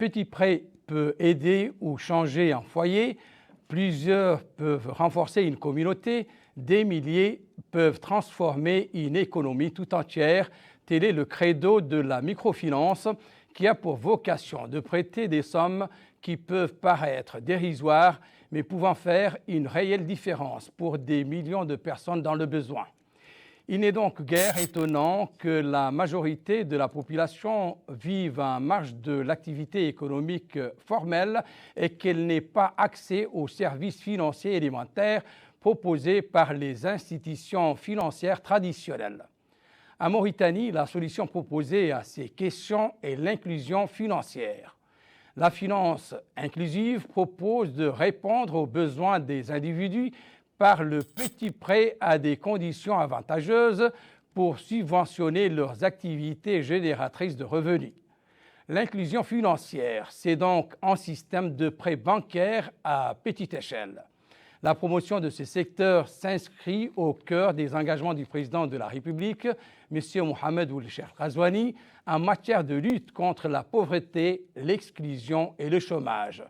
petit prêt peut aider ou changer un foyer, plusieurs peuvent renforcer une communauté, des milliers peuvent transformer une économie tout entière. Tel est le credo de la microfinance qui a pour vocation de prêter des sommes qui peuvent paraître dérisoires mais pouvant faire une réelle différence pour des millions de personnes dans le besoin. Il n'est donc guère étonnant que la majorité de la population vive en marge de l'activité économique formelle et qu'elle n'ait pas accès aux services financiers élémentaires proposés par les institutions financières traditionnelles. En Mauritanie, la solution proposée à ces questions est l'inclusion financière. La finance inclusive propose de répondre aux besoins des individus par le petit prêt à des conditions avantageuses pour subventionner leurs activités génératrices de revenus. L'inclusion financière, c'est donc un système de prêt bancaire à petite échelle. La promotion de ce secteur s'inscrit au cœur des engagements du président de la République, M. Mohamed Ould Cheikh Ghazouani, en matière de lutte contre la pauvreté, l'exclusion et le chômage.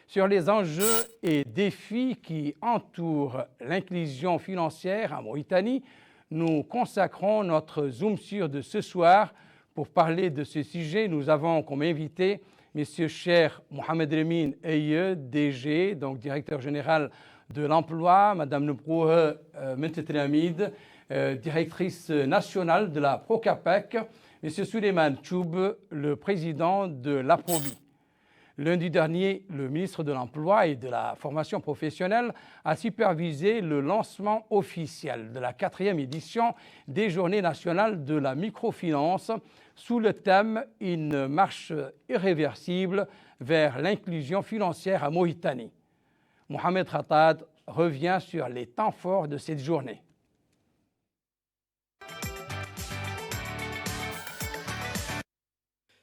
Sur les enjeux et défis qui entourent l'inclusion financière en Mauritanie, nous consacrons notre Zoom sur de ce soir. Pour parler de ce sujet, nous avons comme invité M. Cheikh Mohamed Lemine Eye, DG, donc directeur général de l'emploi, Mme Nubrouhe Mentetramid, directrice nationale de la Procapec, M. Souleymane Choub, le président de l'APROBI. Lundi dernier, le ministre de l'Emploi et de la formation professionnelle a supervisé le lancement officiel de la 4e édition des Journées nationales de la microfinance sous le thème « Une marche irréversible vers l'inclusion financière à Mauritanie ». Mohamed Khatad revient sur les temps forts de cette journée.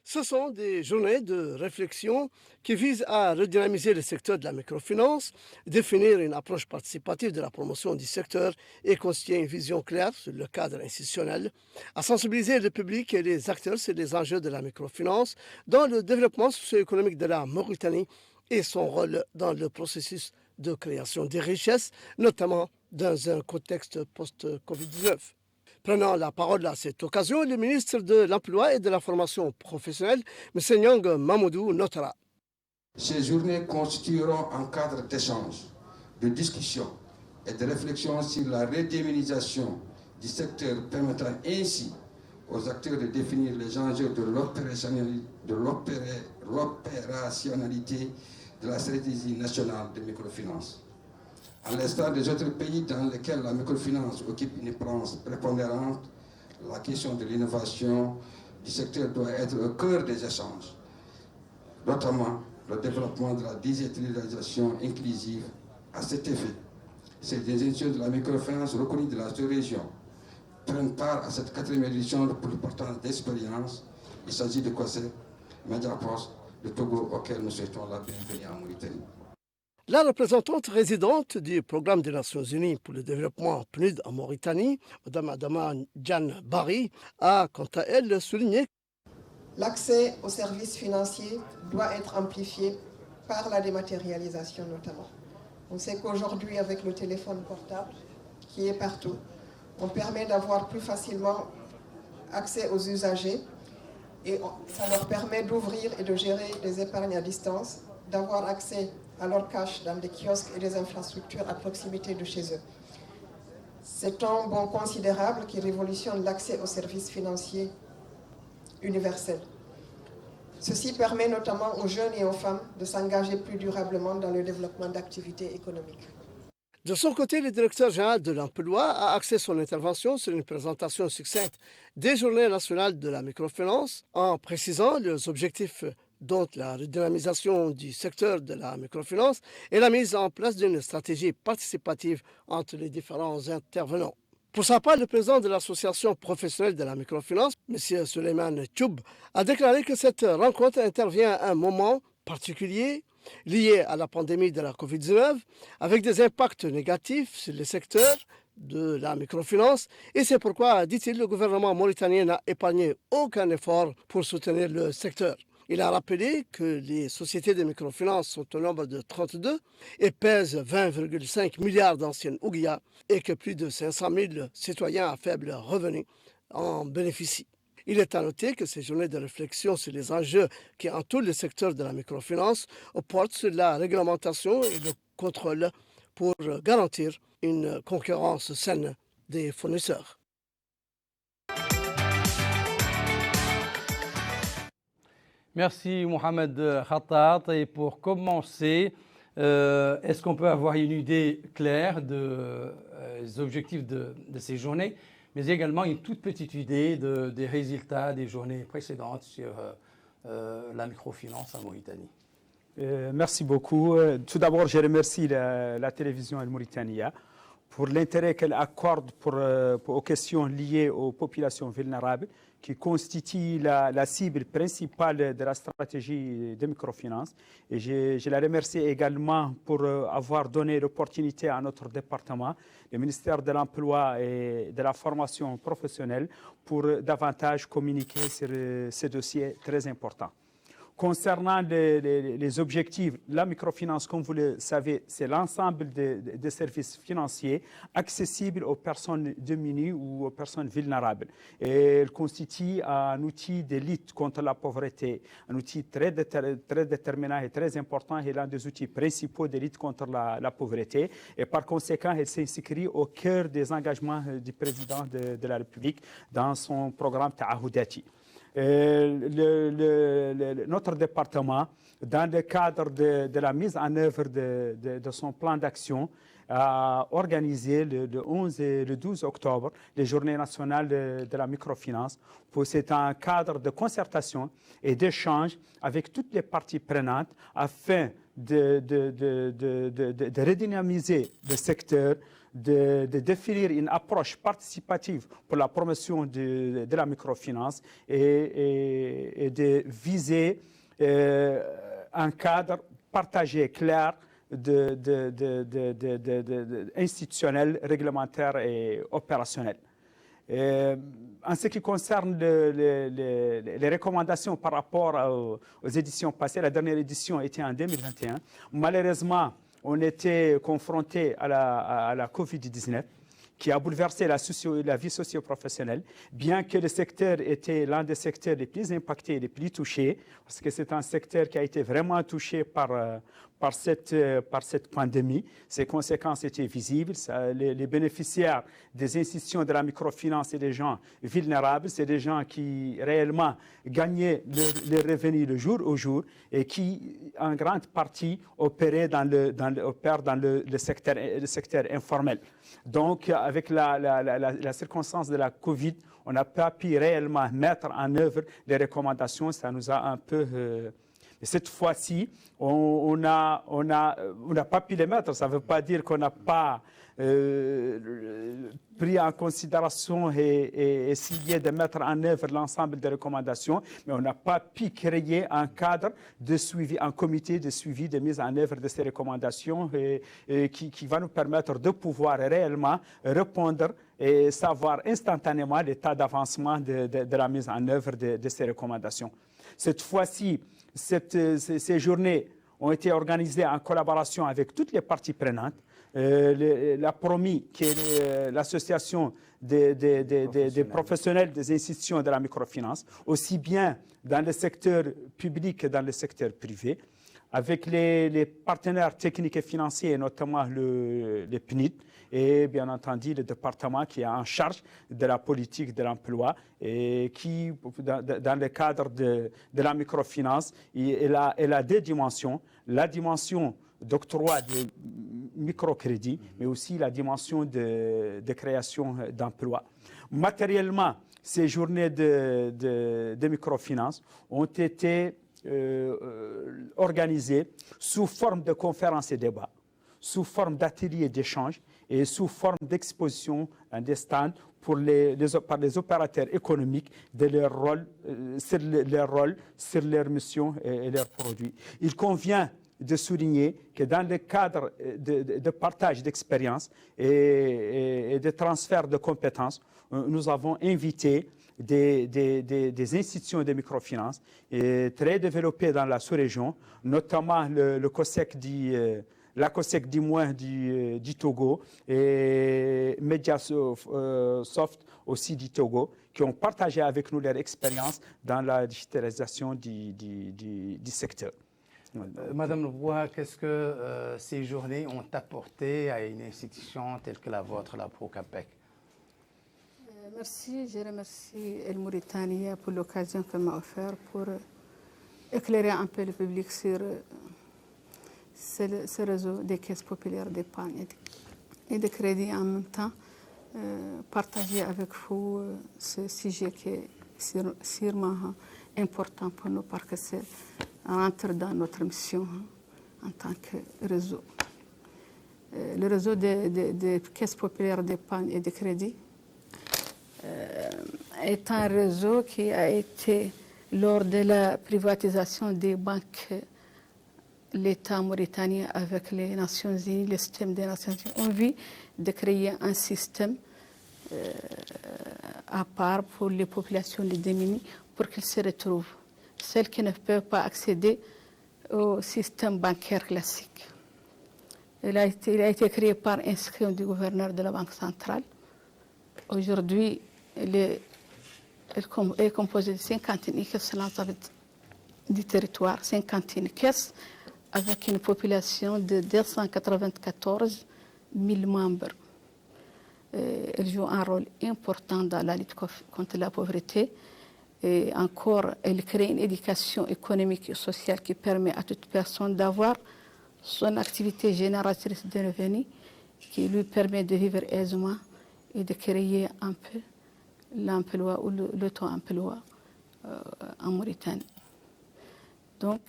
Ce sont des journées de réflexion qui visent à redynamiser le secteur de la microfinance, définir une approche participative de la promotion du secteur et constituer une vision claire sur le cadre institutionnel, à sensibiliser le public et les acteurs sur les enjeux de la microfinance dans le développement socio-économique de la Mauritanie et son rôle dans le processus de création des richesses, notamment dans un contexte post-Covid-19. Prenant la parole à cette occasion, le ministre de l'Emploi et de la formation professionnelle, M. Nyang Mamoudou, notera. Ces journées constitueront un cadre d'échange, de discussion et de réflexion sur la redynamisation du secteur, permettant ainsi aux acteurs de définir les enjeux de l'opérationnalité de la stratégie nationale de microfinance. À l'instar des autres pays dans lesquels la microfinance occupe une place prépondérante, la question de l'innovation du secteur doit être au cœur des échanges, notamment le développement de la digitalisation inclusive. À cet effet, ces institutions de la microfinance reconnues de la sous-région prennent part à cette 4e édition pour l'importance d'expérience. Il s'agit de COSEP, Mediapost, de Togo, auquel nous souhaitons la bienvenue en Mauritanie. La représentante résidente du Programme des Nations Unies pour le développement PNUD en Mauritanie, Mme Adama Diane Barry, a quant à elle souligné l'accès aux services financiers doit être amplifié par la dématérialisation notamment. On sait qu'aujourd'hui, avec le téléphone portable qui est partout, on permet d'avoir plus facilement accès aux usagers et ça leur permet d'ouvrir et de gérer des épargnes à distance, d'avoir accès à leur cash dans des kiosques et des infrastructures à proximité de chez eux. C'est un bond considérable qui révolutionne l'accès aux services financiers universels. Ceci permet notamment aux jeunes et aux femmes de s'engager plus durablement dans le développement d'activités économiques. De son côté, le directeur général de l'Emploi a axé son intervention sur une présentation succincte des Journées nationales de la microfinance en précisant les objectifs dont la redynamisation du secteur de la microfinance et la mise en place d'une stratégie participative entre les différents intervenants. Pour sa part, le président de l'association professionnelle de la microfinance, M. Souleymane Choub, a déclaré que cette rencontre intervient à un moment particulier lié à la pandémie de la Covid-19 avec des impacts négatifs sur le secteur de la microfinance et c'est pourquoi, dit-il, le gouvernement mauritanien n'a épargné aucun effort pour soutenir le secteur. Il a rappelé que les sociétés de microfinance sont au nombre de 32 et pèsent 20,5 milliards d'anciennes ouguiya et que plus de 500 000 citoyens à faible revenu en bénéficient. Il est à noter que ces journées de réflexion sur les enjeux qui entourent le secteur de la microfinance portent sur la réglementation et le contrôle pour garantir une concurrence saine des fournisseurs. Merci Mohamed Khattat. Et pour commencer, est-ce qu'on peut avoir une idée claire des objectifs de ces journées, mais également une toute petite idée des résultats des journées précédentes sur la microfinance en Mauritanie? Merci beaucoup. Tout d'abord, je remercie la télévision Al Mauritania pour l'intérêt qu'elle accorde aux questions liées aux populations vulnérables, qui constituent la cible principale de la stratégie de microfinance. Et je la remercie également pour avoir donné l'opportunité à notre département, le ministère de l'Emploi et de la formation professionnelle, pour davantage communiquer sur ces dossiers très importants. Concernant les objectifs, la microfinance, comme vous le savez, c'est l'ensemble des services financiers accessibles aux personnes démunies ou aux personnes vulnérables. Et elle constitue un outil de lutte contre la pauvreté, un outil très déterminant et très important, et l'un des outils principaux de lutte contre la pauvreté. Et par conséquent, elle s'inscrit au cœur des engagements du président de la République dans son programme Ta'ahoudati. Notre département, dans le cadre de la mise en œuvre de son plan d'action, a organisé le 11 et le 12 octobre les Journées nationales de la microfinance. C'est un cadre de concertation et d'échange avec toutes les parties prenantes afin de redynamiser le secteur, de définir une approche participative pour la promotion de la microfinance et de viser un cadre partagé, clair, institutionnel, réglementaire et opérationnel. En ce qui concerne les recommandations par rapport aux éditions passées, la dernière édition était en 2021. Malheureusement, on était confronté à la Covid-19 qui a bouleversé la vie socio-professionnelle, bien que le secteur était l'un des secteurs les plus impactés, les plus touchés, parce que c'est un secteur qui a été vraiment touché par cette pandémie. Ses conséquences étaient visibles. Les bénéficiaires des institutions de la microfinance, c'est des gens vulnérables, c'est des gens qui réellement gagnaient leurs revenus le jour au jour et qui, en grande partie, opèrent dans le secteur informel. Donc, avec la circonstance de la Covid, on n'a pas pu réellement mettre en œuvre les recommandations. Ça nous a un peu... cette fois-ci, on n'a pas pu les mettre. Ça ne veut pas dire qu'on n'a pas pris en considération et essayé de mettre en œuvre l'ensemble des recommandations, mais on n'a pas pu créer un cadre de suivi, un comité de suivi de mise en œuvre de ces recommandations qui va nous permettre de pouvoir réellement répondre et savoir instantanément l'état d'avancement de la mise en œuvre de ces recommandations. Cette fois-ci, ces journées ont été organisées en collaboration avec toutes les parties prenantes. La PROMI, qui est l'association des professionnels des institutions de la microfinance, aussi bien dans le secteur public que dans le secteur privé, avec les partenaires techniques et financiers, notamment le PNID, et bien entendu le département qui est en charge de la politique de l'emploi et qui, dans le cadre de la microfinance, elle a deux dimensions. La dimension d'octroi de microcrédit, mais aussi la dimension de création d'emplois. Matériellement, ces journées de microfinance ont été organisées sous forme de conférences et débats, sous forme d'ateliers d'échange et sous forme d'exposition à des stands par les opérateurs économiques de leur rôle, sur leurs missions et leurs produits. Il convient de souligner que dans le cadre de partage d'expériences et de transfert de compétences, nous avons invité des institutions de microfinance très développées dans la sous-région, notamment le COSEC la COSEC du Togo et Mediasoft aussi du Togo, qui ont partagé avec nous leur expérience dans la digitalisation du secteur. Madame Leroy, qu'est-ce que ces journées ont apporté à une institution telle que la vôtre, la Procapec? Merci, je remercie El Mauritania pour l'occasion qu'elle m'a offerte pour éclairer un peu le public sur ce réseau des caisses populaires d'épargne et de crédit, en même temps partager avec vous ce sujet qui est sûrement important pour nous parce que c'est rentre dans notre mission en tant que réseau. Le réseau des caisses populaires d'épargne et de crédit est un réseau qui a été, lors de la privatisation des banques, l'État mauritanien avec les Nations Unies, le système des Nations Unies, envie de créer un système à part pour les populations les démunies pour qu'ils se retrouvent, celles qui ne peuvent pas accéder au système bancaire classique. Il a été créé par inscription du gouverneur de la Banque centrale. Aujourd'hui, il est composé de 51 caisses du territoire, 51 caisses, avec une population de 294 000 membres. Elle joue un rôle important dans la lutte contre la pauvreté. Et encore, elle crée une éducation économique et sociale qui permet à toute personne d'avoir son activité génératrice de revenus, qui lui permet de vivre aisément et de créer un peu l'emploi ou l'auto-emploi en Mauritanie. Donc,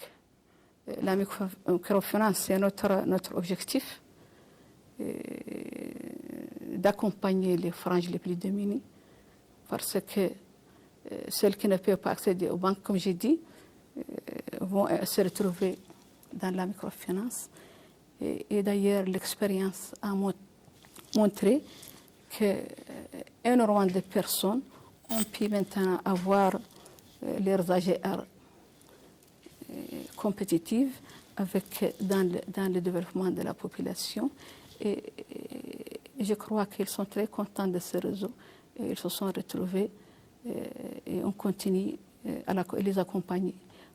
la microfinance, c'est notre objectif, d'accompagner les franges les plus démunies, parce que celles qui ne peuvent pas accéder aux banques, comme j'ai dit, vont se retrouver dans la microfinance. Et d'ailleurs, l'expérience a montré qu'énormément de personnes ont pu maintenant avoir leurs AGR compétitives dans le développement de la population. Et je crois qu'ils sont très contents de ce réseau. Et ils se sont retrouvés et on continue à les accompagner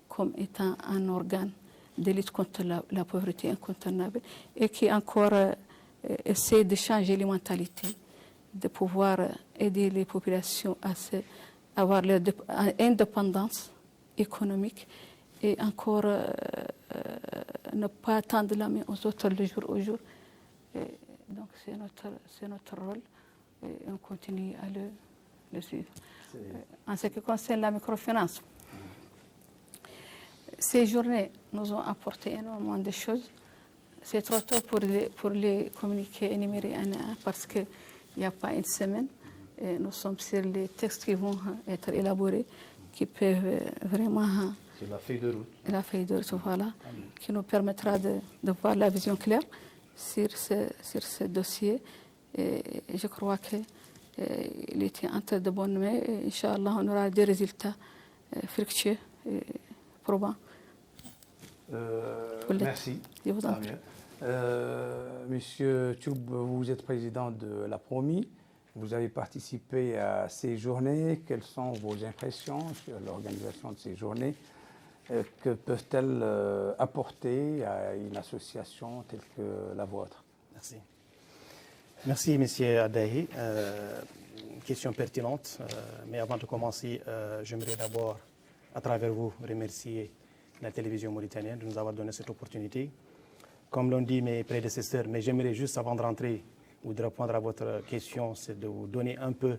comme étant un organe de lutte contre la pauvreté incontournable et qui encore essaie de changer les mentalités, de pouvoir aider les populations à avoir leur indépendance économique et encore ne pas tendre la main aux autres le jour au jour. Donc c'est notre rôle et on continue à le suivre. En ce qui concerne la microfinance, ces journées nous ont apporté énormément de choses. C'est trop tôt pour les communiquer énumérés un à un parce qu'il n'y a pas une semaine. Et nous sommes sur les textes qui vont être élaborés, qui peuvent vraiment... C'est la feuille de route. La feuille de route, voilà, qui nous permettra de voir la vision claire sur ce dossier. Et je crois qu'il était entre de bonnes mains. Et Inch'Allah, on aura des résultats fructueux et probants. Merci. Je vous en prie. Monsieur Tchoub, vous êtes président de la Promi. Vous avez participé à ces journées. Quelles sont vos impressions sur l'organisation de ces journées? Que peuvent-elles apporter à une association telle que la vôtre? Merci. Merci, M. Adahi. Question pertinente. Mais avant de commencer, j'aimerais d'abord, à travers vous, remercier la télévision mauritanienne de nous avoir donné cette opportunité. Comme l'ont dit mes prédécesseurs, mais j'aimerais juste, avant de rentrer ou de répondre à votre question, c'est de vous donner un peu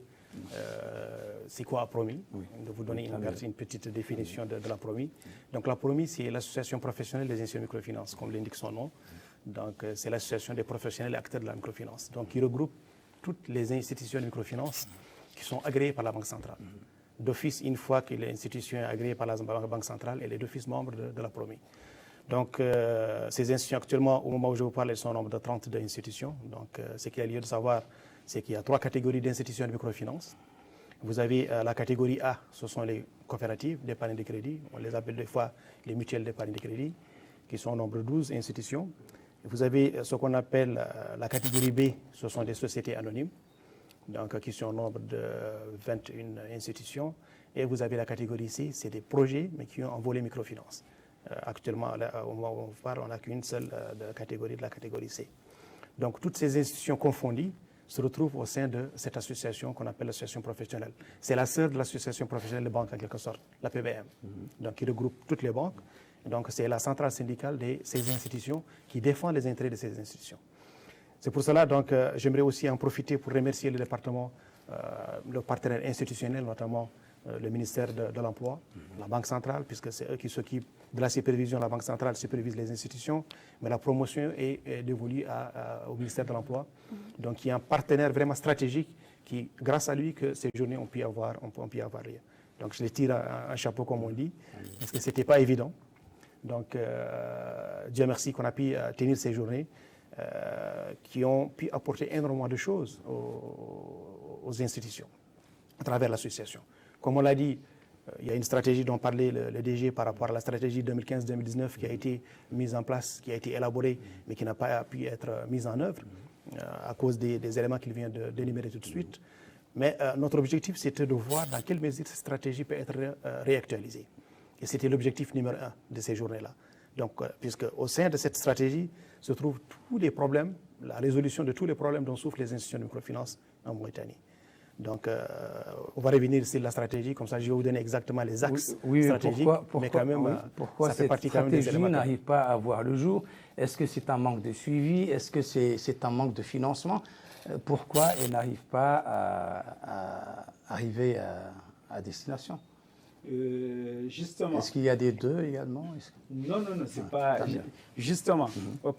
c'est quoi APROMI, de vous donner une petite définition de la PROMI. Donc la PROMI, c'est l'association professionnelle des institutions de microfinance, comme l'indique son nom. Donc c'est l'association des professionnels et acteurs de la microfinance. Donc il regroupe toutes les institutions de microfinance qui sont agréées par la Banque centrale. D'office, une fois que l'institution est agréée par la Banque centrale, elle est d'office membre de la PROMI. Donc, ces institutions, actuellement, au moment où je vous parle, elles sont au nombre de 32 institutions. Donc, ce qu'il y a lieu de savoir, c'est qu'il y a 3 catégories d'institutions de microfinance. Vous avez la catégorie A, ce sont les coopératives d'épargne de crédit, on les appelle des fois les mutuelles d'épargne de crédit, qui sont au nombre de 12 institutions. Vous avez ce qu'on appelle la catégorie B, ce sont des sociétés anonymes, donc, qui sont au nombre de 21 institutions. Et vous avez la catégorie C, c'est des projets, mais qui ont un volet microfinance. Actuellement, au moment où on parle, on n'a qu'une seule catégorie, de la catégorie C. Donc, toutes ces institutions confondues se retrouvent au sein de cette association qu'on appelle l'association professionnelle. C'est la sœur de l'association professionnelle de banque, en quelque sorte, la PBM, donc qui regroupe toutes les banques. Donc, c'est la centrale syndicale de ces institutions qui défend les intérêts de ces institutions. C'est pour cela, donc, j'aimerais aussi en profiter pour remercier le département, le partenaire institutionnel, notamment le ministère de l'Emploi, la Banque centrale, puisque c'est eux qui s'occupent de la supervision. La Banque centrale supervise les institutions, mais la promotion est dévolue au ministère de l'Emploi. Donc, il y a un partenaire vraiment stratégique qui, grâce à lui, que ces journées ont pu avoir lieu. Donc, je les tire un chapeau, comme on dit, parce que ce n'était pas évident. Donc, Dieu merci qu'on a pu tenir ces journées qui ont pu apporter énormément de choses aux institutions à travers l'association. Comme on l'a dit, il y a une stratégie dont parlait le DG par rapport à la stratégie 2015-2019 qui a été mise en place, qui a été élaborée, mais qui n'a pas pu être mise en œuvre à cause des éléments qu'il vient d'énumérer tout de suite. Mais notre objectif, c'était de voir dans quelle mesure cette stratégie peut être réactualisée. Et c'était l'objectif numéro 1 de ces journées-là. Donc, puisque au sein de cette stratégie se trouvent tous les problèmes, la résolution de tous les problèmes dont souffrent les institutions de microfinance en Mauritanie. Donc, on va revenir sur la stratégie, comme ça je vais vous donner exactement les axes stratégiques. Mais quand même, pourquoi ça fait cette partie quand même des stratégie éléments. n'arrive pas à voir le jour? Est-ce que c'est un manque de suivi? Est-ce que c'est un manque de financement? Pourquoi elle n'arrive pas à arriver à destination? Justement. Est-ce qu'il y a des deux également? Non, c'est pas. Justement,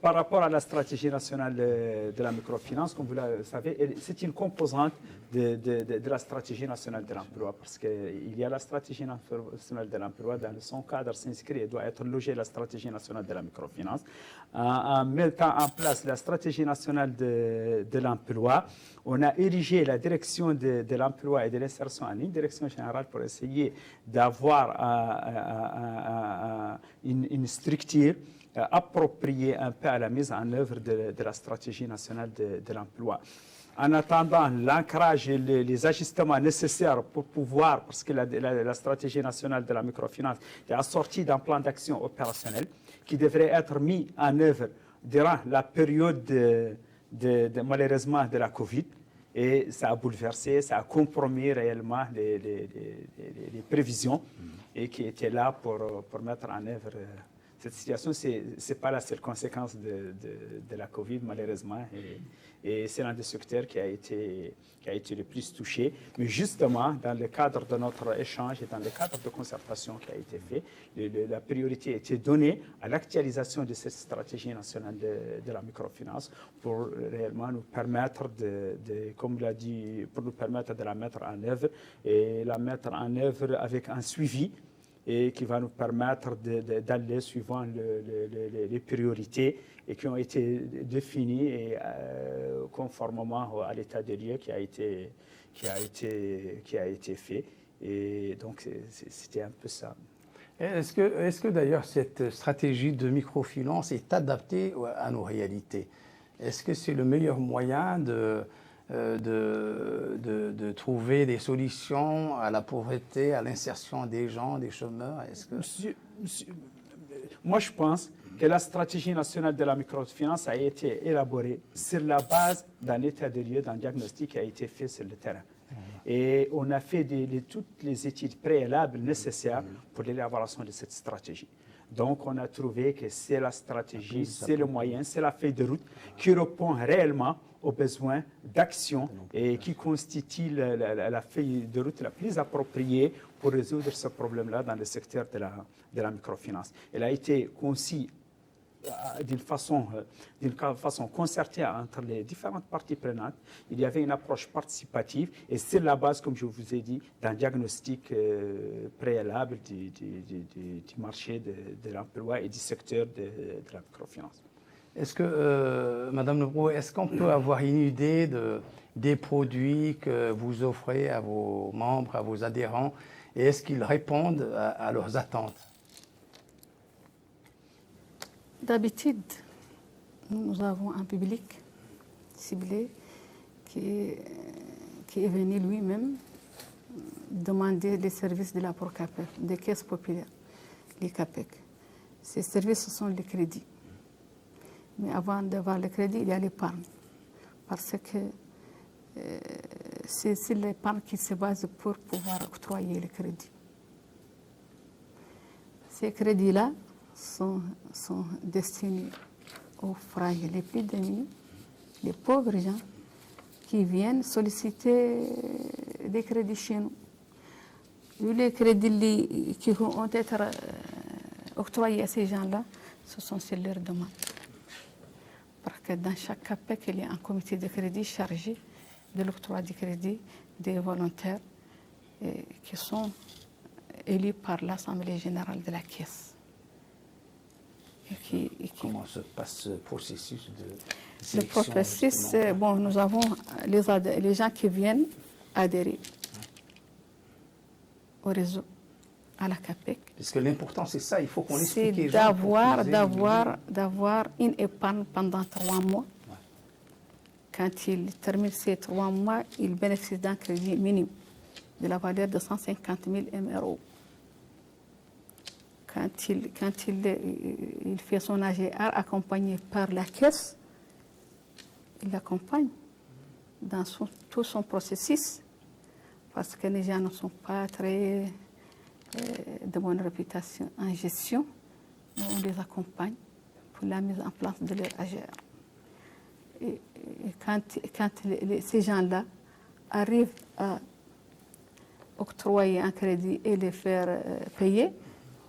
par rapport à la stratégie nationale de la microfinance, comme vous le savez, c'est une composante de la stratégie nationale de l'emploi, parce qu'il y a la stratégie nationale de l'emploi, dans son cadre s'inscrit et doit être logée la stratégie nationale de la microfinance. En mettant en place la stratégie nationale de l'emploi, on a érigé la direction de l'emploi et de l'insertion en une direction générale pour essayer d'avoir une structure appropriée un peu à la mise en œuvre de la stratégie nationale de l'emploi. En attendant l'ancrage et les ajustements nécessaires pour pouvoir, parce que la stratégie nationale de la microfinance est assortie d'un plan d'action opérationnel qui devrait être mis en œuvre durant la période malheureusement de la Covid. Et ça a bouleversé, ça a compromis réellement les prévisions et qui étaient là pour mettre en œuvre cette situation. Ce n'est pas la seule conséquence de la Covid, malheureusement. Et c'est l'un des secteurs qui a été le plus touché. Mais justement, dans le cadre de notre échange et dans le cadre de concertation qui a été fait, la priorité a été donnée à l'actualisation de cette stratégie nationale de la microfinance pour réellement nous permettre comme l'a dit, pour nous permettre de la mettre en œuvre et la mettre en œuvre avec un suivi et qui va nous permettre d'aller suivant les priorités et qui ont été définies et conformément à l'état des lieux qui a été fait. Et donc, c'était un peu ça. Est-ce que d'ailleurs cette stratégie de microfinance est adaptée à nos réalités? Est-ce que c'est le meilleur moyen de trouver des solutions à la pauvreté, à l'insertion des gens, des chômeurs? Moi, je pense que la stratégie nationale de la microfinance a été élaborée sur la base d'un état de lieu, d'un diagnostic qui a été fait sur le terrain. Et on a fait toutes les études préalables nécessaires pour l'élaboration de cette stratégie. Donc, on a trouvé que c'est la stratégie, c'est le moyen, c'est la feuille de route qui répond réellement aux besoins d'action et qui constitue la feuille de route la plus appropriée pour résoudre ce problème-là dans le secteur de la microfinance. Elle a été conçue d'une façon concertée entre les différentes parties prenantes. Il y avait une approche participative et c'est la base, comme je vous ai dit, d'un diagnostic préalable du marché de l'emploi et du secteur de la microfinance. Est-ce que, Madame Lebro, est-ce qu'on peut avoir une idée des produits que vous offrez à vos membres, à vos adhérents, et est-ce qu'ils répondent à leurs attentes? D'habitude, nous avons un public ciblé qui est venu lui-même demander les services de la PROCAPEC, des caisses populaires, les CAPEC. Ces services sont les crédits. Mais avant d'avoir le crédit, il y a l'épargne. Parce que c'est l'épargne qui se base pour pouvoir octroyer le crédit. Ces crédits-là sont destinés aux fragiles les plus démunis, les pauvres gens qui viennent solliciter des crédits chez nous. Les crédits qui vont être octroyés à ces gens-là, ce sont sur leur demande. Parce que dans chaque CAPEC, il y a un comité de crédit chargé de l'octroi du crédit des volontaires qui sont élus par l'Assemblée générale de la Caisse. Comment se passe ce processus de sélection? Le processus, bon, nous avons les gens qui viennent adhérer au réseau, à la CAPEC. Parce que l'important, c'est ça, il faut qu'on explique C'est d'avoir une épargne pendant 3 mois. Ouais. Quand il termine ces 3 mois, il bénéficie d'un crédit minimum de la valeur de 150 000 MRO. Quand il fait son AGR accompagné par la caisse, il l'accompagne dans tout son processus parce que les gens ne sont pas très de bonne réputation en gestion. On les accompagne pour la mise en place de leur AGR. Et quand ces gens-là arrivent à octroyer un crédit et les faire payer,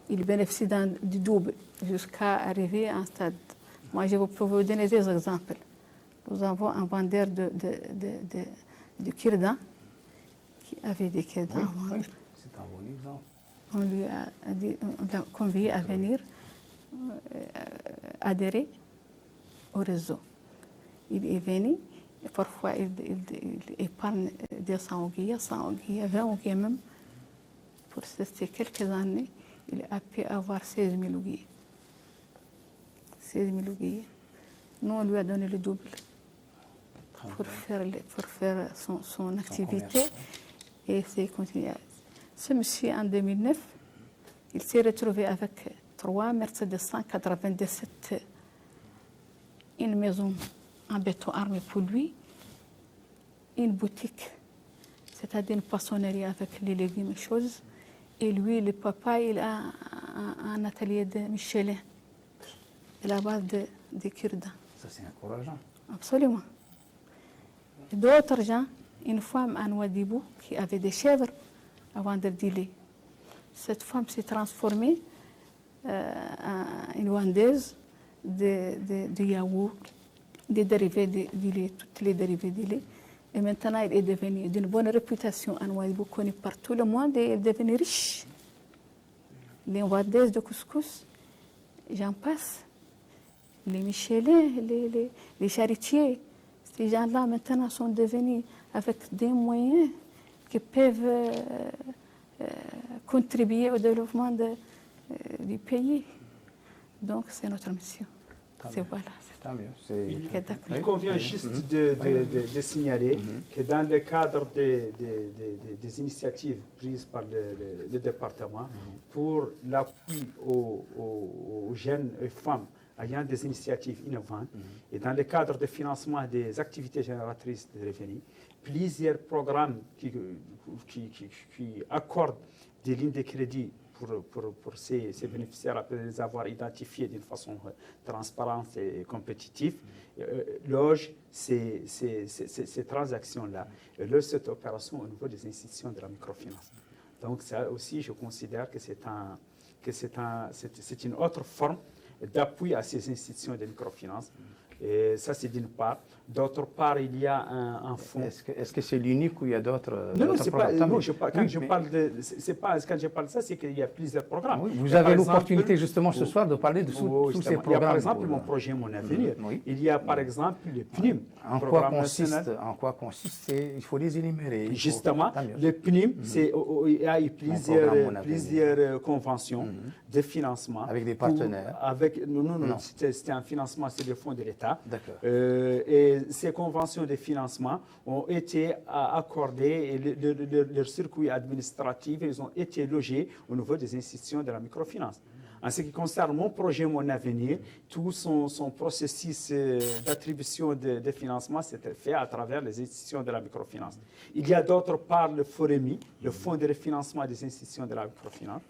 ils bénéficient du double jusqu'à arriver à un stade. Moi, je peux vous donner des exemples. Nous avons un vendeur de kirdan qui avait des kirdans à vendre. C'est un bon exemple. On lui a convié à venir adhérer au réseau. Il est venu, et parfois il épargne 200 ouguiya, 100 ouguiya, 20 ouguiya même. Pour ces quelques années, il a pu avoir 16 000 ouguiya. 16 000 ouguiya. Nous, on lui a donné le double pour faire son activité et c'est continué. Ce monsieur, en 2009, il s'est retrouvé avec 3 Mercedes 197, une maison en béton armé pour lui, une boutique, c'est-à-dire une poissonnerie avec les légumes et choses. Et lui, le papa, il a un atelier de Michelin, de la base de Kirdan. Ça, c'est encourageant. Absolument. D'autres gens, une femme à Nouadhibou qui avait des chèvres à vendre du lait. Cette femme s'est transformée en une vendeuse de yaourt, des dérivés du lait, toutes les dérivés du lait. Et maintenant, elle est devenue d'une bonne réputation à Nouadhibou, connue par tout le monde, et elle est devenue riche. Les vendeuses de couscous, j'en passe. Les Michelin, les charretiers, ces gens-là maintenant sont devenus avec des moyens qui peuvent contribuer au développement du pays. Donc c'est notre mission. Tant mieux. Il convient juste de signaler que dans le cadre des initiatives prises par le département pour l'appui aux jeunes et femmes ayant des initiatives innovantes et dans le cadre de financement des activités génératrices de revenus, plusieurs programmes qui accordent des lignes de crédit pour ces bénéficiaires après les avoir identifiés d'une façon transparente et compétitive, logent ces transactions-là et logent cette opération au niveau des institutions de la microfinance. Donc ça aussi, je considère que c'est une autre forme d'appui à ces institutions de microfinance. Et ça, c'est d'une part. D'autre part, il y a un fonds. Est-ce que c'est l'unique ou il y a d'autres Non, c'est pas. programmes? Non, quand je parle de ça, c'est qu'il y a plusieurs programmes. Oui, vous avez l'opportunité justement ce soir de parler de tous ces programmes. Il y a par exemple mon projet Mon Avenir. Oui. Il y a par exemple le PNIM. En quoi consiste il faut les énumérer. Justement, le PNIM, il y a plusieurs conventions de financement. Avec des partenaires. Non. C'était un financement, c'est le fonds de l'État. D'accord. Et ces conventions de financement ont été accordées et leur circuit administratif, ils ont été logés au niveau des institutions de la microfinance. En ce qui concerne mon projet Mon Avenir, tout son processus d'attribution de financement s'est fait à travers les institutions de la microfinance. Il y a d'autre part le FOREMI, le Fonds de refinancement des institutions de la microfinance,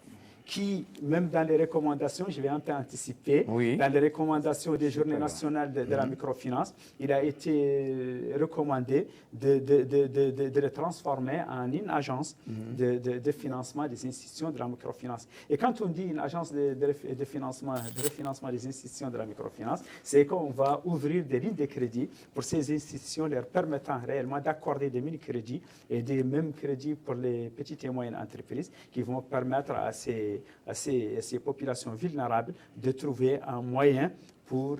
qui, même dans les recommandations, je vais un peu anticiper, dans les recommandations des journées nationales de la microfinance, il a été recommandé de le transformer en une agence de financement des institutions de la microfinance. Et quand on dit une agence de refinancement des institutions de la microfinance, c'est qu'on va ouvrir des lignes de crédit pour ces institutions, leur permettant réellement d'accorder des mini-crédits et des mêmes crédits pour les petites et moyennes entreprises qui vont permettre à ces populations vulnérables de trouver un moyen pour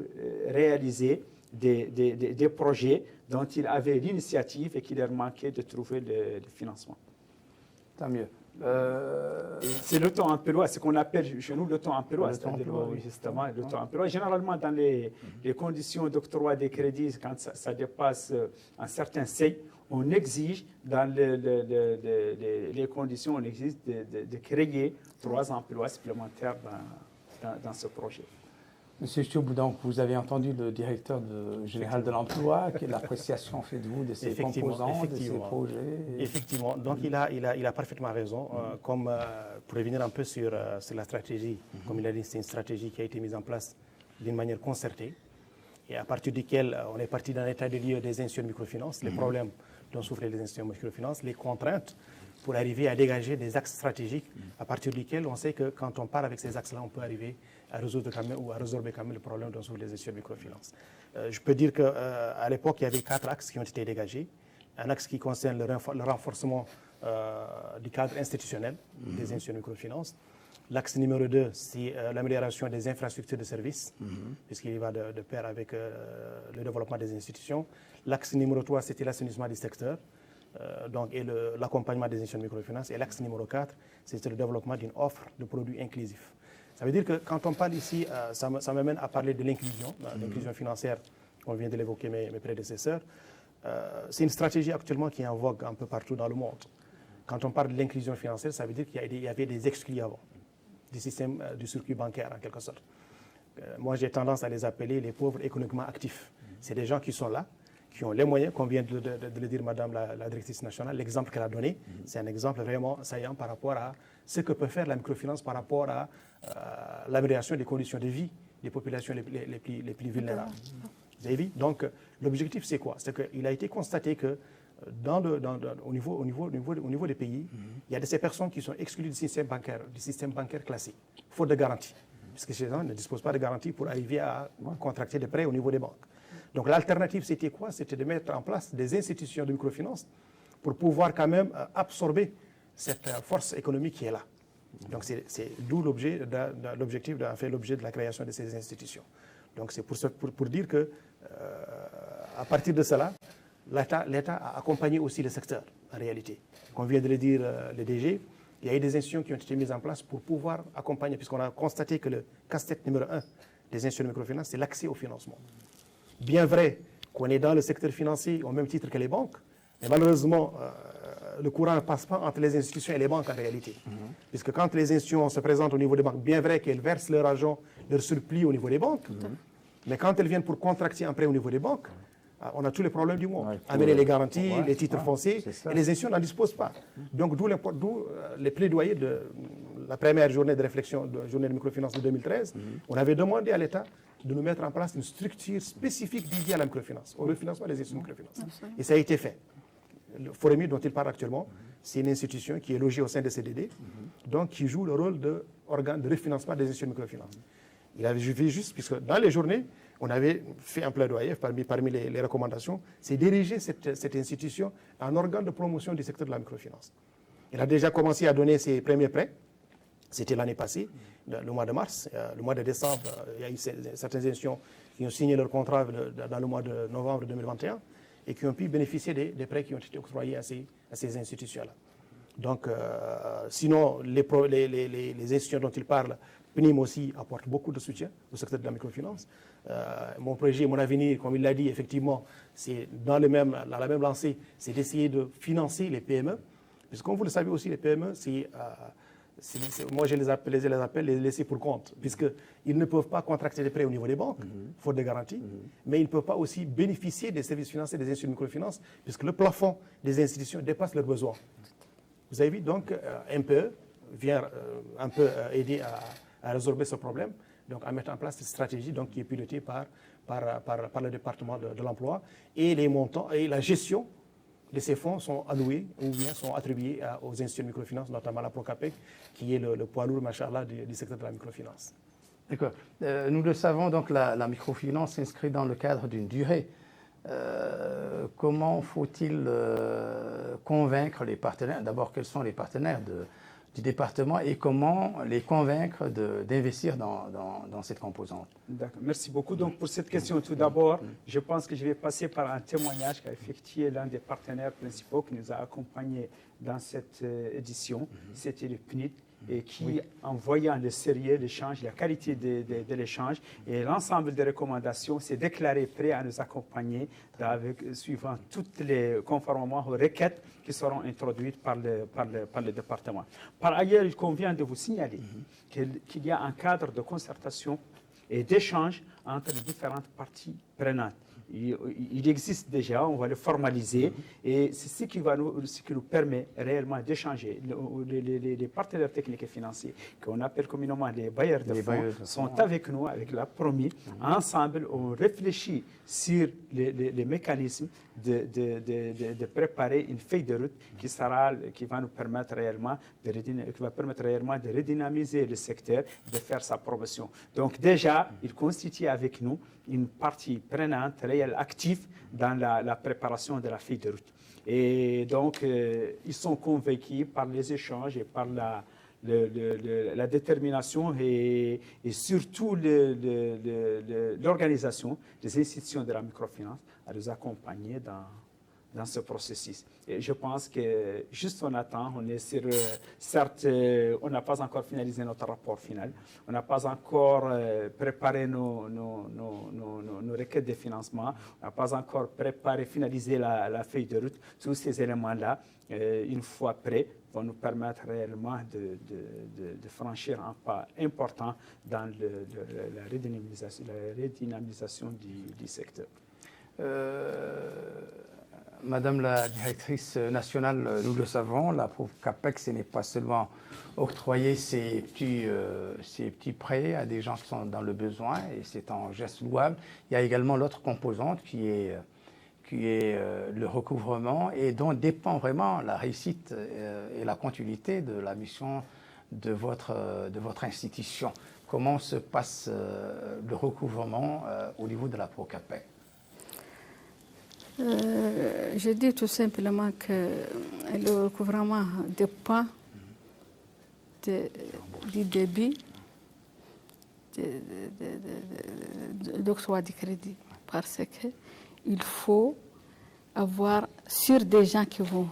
réaliser des projets dont ils avaient l'initiative et qu'il leur manquait de trouver le financement. Tant mieux. C'est le temps ampélois, c'est ce qu'on appelle chez nous le temps ampélois, justement le temps ampélois. Généralement, dans les conditions d'octroi des crédits, quand ça dépasse un certain seuil, on exige, dans les conditions, on exige de créer 3 emplois supplémentaires dans ce projet. Monsieur Choub, donc vous avez entendu le directeur général de l'emploi, quelle appréciation faites-vous de ces composants, de ces projets? Effectivement, donc il a parfaitement raison. Comme pour revenir un peu sur la stratégie, comme il a dit, c'est une stratégie qui a été mise en place d'une manière concertée et à partir duquel on est parti d'un état de lieu des institutions de microfinance, les problèmes dont souffrent les institutions de microfinance, les contraintes pour arriver à dégager des axes stratégiques à partir duquel on sait que quand on part avec ces axes-là, on peut arriver à résoudre ou à résorber quand même le problème dont souffrent les institutions de microfinance. Je peux dire qu'à l'époque, il y avait 4 axes qui ont été dégagés. Un axe qui concerne le renforcement du cadre institutionnel des institutions de microfinance. L'axe numéro 2, c'est l'amélioration des infrastructures de services, puisqu'il va de pair avec le développement des institutions. L'axe numéro 3, c'était l'assainissement du secteur et l'accompagnement des institutions de microfinance. Et l'axe numéro 4, c'était le développement d'une offre de produits inclusifs. Ça veut dire que quand on parle ici, ça m'amène à parler de l'inclusion financière, on vient de l'évoquer mes prédécesseurs. C'est une stratégie actuellement qui est en vogue un peu partout dans le monde. Quand on parle de l'inclusion financière, ça veut dire qu'il y avait des exclus avant du système du circuit bancaire en quelque sorte. Moi, j'ai tendance à les appeler les pauvres économiquement actifs. C'est des gens qui sont là, qui ont les moyens, comme vient de le dire Madame la directrice nationale. L'exemple qu'elle a donné, c'est un exemple vraiment saillant par rapport à ce que peut faire la microfinance par rapport à l'amélioration des conditions de vie des populations les plus vulnérables. Vous avez vu? Donc, l'objectif, c'est quoi? C'est qu'il a été constaté que au niveau des pays, il y a de ces personnes qui sont exclues du système bancaire classique, faute de garantie, puisque ces gens ne disposent pas de garantie pour arriver à contracter des prêts au niveau des banques. Donc l'alternative, c'était quoi? C'était de mettre en place des institutions de microfinance pour pouvoir quand même absorber cette force économique qui est là. Donc c'est d'où l'objectif, l'objet de la création de ces institutions. Donc c'est pour dire que à partir de cela, l'État a accompagné aussi le secteur, en réalité. Comme vient de le dire le DG, il y a eu des institutions qui ont été mises en place pour pouvoir accompagner, puisqu'on a constaté que le casse-tête numéro 1 des institutions de microfinance, c'est l'accès au financement. Bien vrai qu'on est dans le secteur financier au même titre que les banques, mais malheureusement, le courant ne passe pas entre les institutions et les banques en réalité. Puisque quand les institutions se présentent au niveau des banques, bien vrai qu'elles versent leur argent, leur surplus au niveau des banques, mais quand elles viennent pour contracter un prêt au niveau des banques, on a tous les problèmes du monde. Amener les garanties, les titres fonciers, et les institutions n'en disposent pas. Donc d'où les plaidoyers de la première journée de réflexion, journée de microfinance de 2013, on avait demandé à l'État de nous mettre en place une structure spécifique dédiée à la microfinance, au refinancement des institutions de microfinance. Et ça a été fait. Le FOREMI dont il parle actuellement, c'est une institution qui est logée au sein de CDD, donc qui joue le rôle d'organe de refinancement des institutions de microfinance. Il avait vu juste, puisque dans les journées, on avait fait un plaidoyer parmi les recommandations, c'est d'ériger cette institution en organe de promotion du secteur de la microfinance. Il a déjà commencé à donner ses premiers prêts. C'était l'année passée, le mois de mars. Le mois de décembre, il y a eu certaines institutions qui ont signé leur contrat dans le mois de novembre 2021 et qui ont pu bénéficier des prêts qui ont été octroyés à ces institutions-là. Donc, sinon, les institutions dont il parle, PNIM aussi apporte beaucoup de soutien au secteur de la microfinance. Mon projet, mon avenir, comme il l'a dit, effectivement, c'est dans la même lancée, c'est d'essayer de financer les PME. Parce que comme vous le savez aussi, les PME, moi je les appelle les laissés pour compte, puisqu'ils ne peuvent pas contracter des prêts au niveau des banques, faute de garantie, mais ils ne peuvent pas aussi bénéficier des services financiers des institutions de microfinance, puisque le plafond des institutions dépasse leurs besoins. Vous avez vu, donc, MPE vient un peu aider à résorber ce problème, donc à mettre en place cette stratégie donc, qui est pilotée par le département de l'emploi, et les montants et la gestion de ces fonds sont alloués ou bien sont attribués aux institutions de microfinance, notamment la Procapec, qui est le poids lourd, machallah, du secteur de la microfinance. D'accord. Nous le savons, donc la microfinance s'inscrit dans le cadre d'une durée. Comment faut-il convaincre les partenaires? D'abord, quels sont les partenaires du département et comment les convaincre d'investir dans cette composante? D'accord. Merci beaucoup. Donc, pour cette question, tout d'abord, je pense que je vais passer par un témoignage qu'a effectué l'un des partenaires principaux qui nous a accompagnés dans cette édition. C'était le PNID, et qui, en voyant le sérieux, l'échange, la qualité de l'échange et l'ensemble des recommandations, s'est déclaré prêt à nous accompagner suivant conformément aux requêtes qui seront introduites par le département. Par ailleurs, il convient de vous signaler qu'il y a un cadre de concertation et d'échange entre les différentes parties prenantes. Il existe déjà, on va le formaliser, et c'est ce qui nous permet réellement d'échanger. Les partenaires techniques et financiers, qu'on appelle communément les bailleurs de fonds, sont avec nous, avec la PROMI. Ensemble, on réfléchit sur les mécanismes de préparer une feuille de route qui va nous permettre réellement de redynamiser le secteur, de faire sa promotion. Donc déjà, il constitue avec nous une partie prenante, réelle, active dans la préparation de la feuille de route. Et donc, ils sont convaincus par les échanges et par la détermination et surtout l'organisation des institutions de la microfinance à nous accompagner dans ce processus. Et je pense que juste on attend, on est sur, certes, on n'a pas encore finalisé notre rapport final, on n'a pas encore préparé nos requêtes de financement, on n'a pas encore finalisé la feuille de route. Tous ces éléments-là, une fois prêts, vont nous permettre réellement de franchir un pas important dans la redynamisation du secteur. Madame la directrice nationale, nous le savons, la Procapec, ce n'est pas seulement octroyer ces petits prêts à des gens qui sont dans le besoin, et c'est un geste louable. Il y a également l'autre composante qui est le recouvrement, et dont dépend vraiment la réussite et la continuité de la mission de votre institution. Comment se passe le recouvrement au niveau de la Procapec? Je dis tout simplement que le recouvrement dépend du débit d'octroi du crédit, parce qu'il faut avoir sur des gens qui vont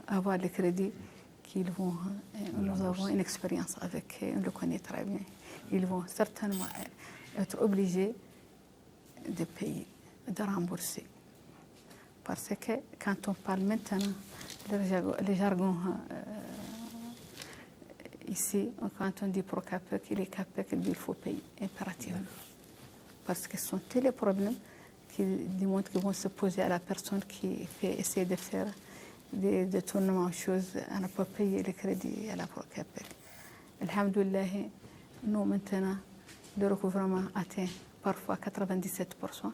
avoir le crédit, nous avons une expérience avec eux, on le connaît très bien. Ils vont certainement être obligés de payer, de rembourser. Parce que quand on parle maintenant, le jargon ici, quand on dit Procapec, il est Capec, il faut payer impérativement. Parce que ce sont tous les problèmes qui démontrent qu'ils vont se poser à la personne qui essaie de faire des détournements aux choses, à ne pas payer le crédit à la Procapec. Alhamdoulilah, nous maintenant, le recouvrement atteint parfois 97%.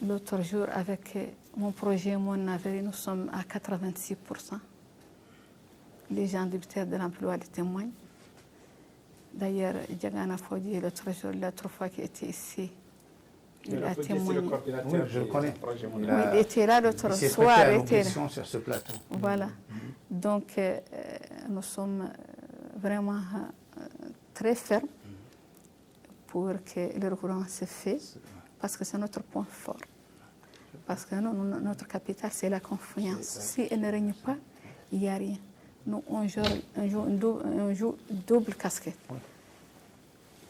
L'autre jour, avec mon projet Mon Avenir, nous sommes à 86%. Les gens du ministère de l'Emploi le témoignent. D'ailleurs, Diagana Fodi, l'autre fois qui était ici, il a C'est le témoigné. coordinateur Oui, je le connais. du projet Oui, mondial. il était là l'autre Il s'est soir. prêté à il était là. l'audition sur ce plateau. Voilà. Donc, nous sommes vraiment très fermes pour que le recouvrement se fait, parce que c'est notre point fort. Parce que notre capital, c'est la confiance. Si elle ne règne pas, il n'y a rien. Nous, on joue double casquette.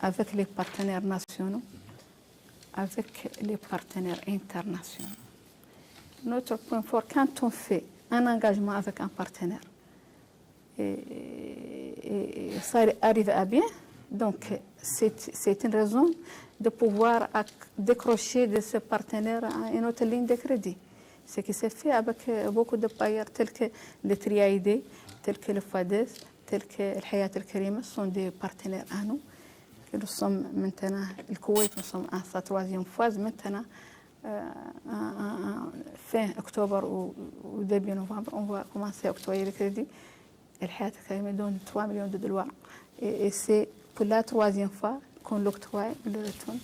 Avec les partenaires nationaux, avec les partenaires internationaux. Notre point fort, quand on fait un engagement avec un partenaire, et ça arrive à bien, donc c'est une raison de pouvoir décrocher de ce partenaire une autre ligne de crédit. Ce qui s'est fait avec beaucoup de bailleurs tels que le TRIAID, tels que le FADES, tels que le Hayat al-Karima, sont des partenaires à nous. Et nous sommes maintenant, le Koweït, nous sommes à sa 3e phase maintenant. Fin octobre ou début novembre, on va commencer à octroyer le crédit. Le Hayat al-Karima donne 3 millions de dollars. Et c'est pour la 3e fois qu'on l'octroie, on le retourne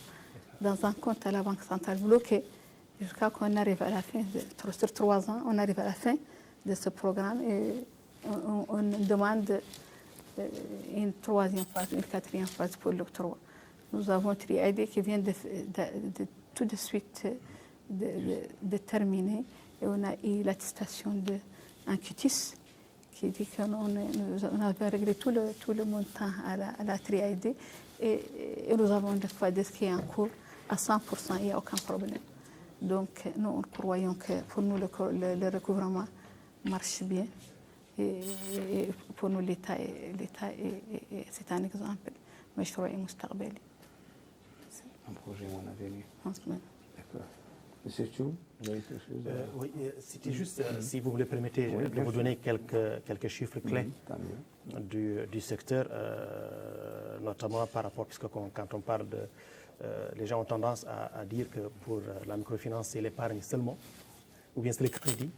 dans un compte à la Banque centrale bloqué jusqu'à qu'on arrive à la fin, sur 3 ans, on arrive à la fin de ce programme et on demande une 3e phase, une 4e phase pour l'octroi. Nous avons TRIAID qui vient de tout de suite de terminer et on a eu l'attestation d'un CUTIS qui dit qu'on avait réglé tout le montant à la TRIAID et nous avons le FADES qui est en cours à 100%, il n'y a aucun problème. Donc nous croyons que pour nous le recouvrement marche bien et pour nous l'État c'est un exemple. مشروع مستقبلي. Un projet mon avenir. D'accord. Monsieur Chou, vous avez quelque chose Oui, c'était juste, si vous me le permettez, de vous donner quelques chiffres clés du secteur, notamment par rapport, puisque quand on parle de... les gens ont tendance à dire que pour la microfinance, c'est l'épargne seulement, ou bien c'est le crédit.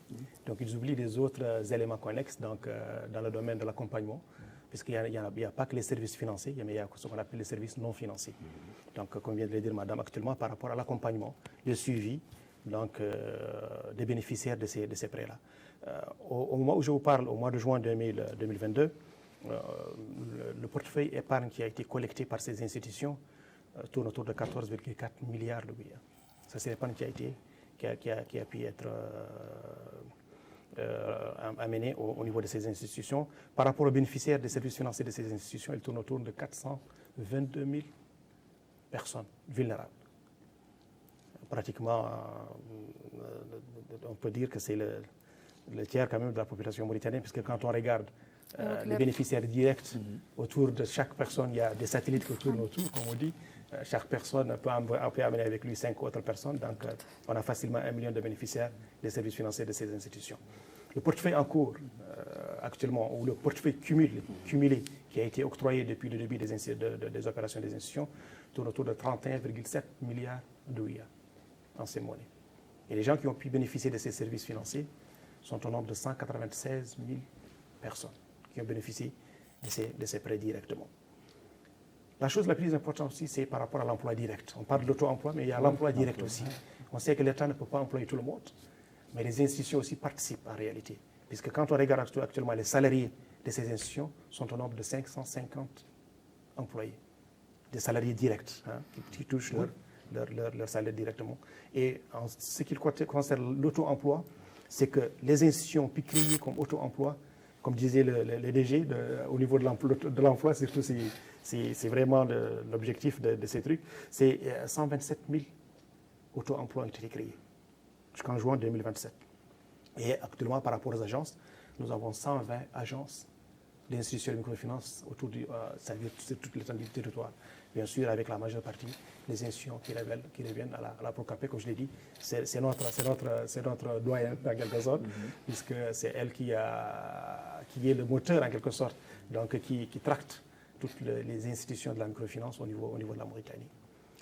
Donc ils oublient les autres éléments connexes donc, dans le domaine de l'accompagnement, puisqu'il n'y a pas que les services financiers, mais il y a ce qu'on appelle les services non financiers. Donc, comme vient de le dire Madame, actuellement, par rapport à l'accompagnement, le suivi donc, des bénéficiaires de ces prêts-là. Au moment où je vous parle, au mois de juin 2022, le portefeuille épargne qui a été collecté par ces institutions tourne autour de 14,4 milliards de billets. Ça, c'est l'épargne qui a pu être amenée au niveau de ces institutions. Par rapport aux bénéficiaires des services financiers de ces institutions, il tourne autour de 422 000 personnes vulnérables. Pratiquement, on peut dire que c'est le tiers quand même de la population mauritanienne, puisque quand on regarde les bénéficiaires directs, autour de chaque personne, il y a des satellites qui tournent autour, comme on dit. Chaque personne peut amener avec lui 5 autres personnes, donc on a facilement 1 million de bénéficiaires des services financiers de ces institutions. Le portefeuille en cours, actuellement, ou le portefeuille cumulé qui a été octroyé depuis le début des opérations des institutions, tourne autour de 31,7 milliards d'ouïas en ces monnaies. Et les gens qui ont pu bénéficier de ces services financiers sont au nombre de 196 000 personnes qui ont bénéficié de ces prêts directement. La chose la plus importante aussi, c'est par rapport à l'emploi direct. On parle de l'auto-emploi, mais il y a l'emploi direct aussi. On sait que l'État ne peut pas employer tout le monde, mais les institutions aussi participent en réalité. Puisque quand on regarde actuellement, les salariés de ces institutions sont au nombre de 550 employés, des salariés directs, qui touchent leur salaire directement. Et en ce qui concerne l'auto-emploi, c'est que les institutions puissent créer comme auto-emploi, comme disait le DG, au niveau de l'emploi, surtout c'est vraiment l'objectif de ces trucs, c'est 127 000 auto-emplois ont été créés jusqu'en juin 2027. Et actuellement, par rapport aux agences, nous avons 120 agences d'institutions de microfinance autour sur toute l'étendue du territoire. Bien sûr, avec la majeure partie des institutions qui reviennent à la PROCAPE, comme je l'ai dit, c'est notre doyen en quelque sorte, puisque c'est elle qui est le moteur en quelque sorte, donc qui tracte toutes les institutions de la microfinance au niveau de la Mauritanie.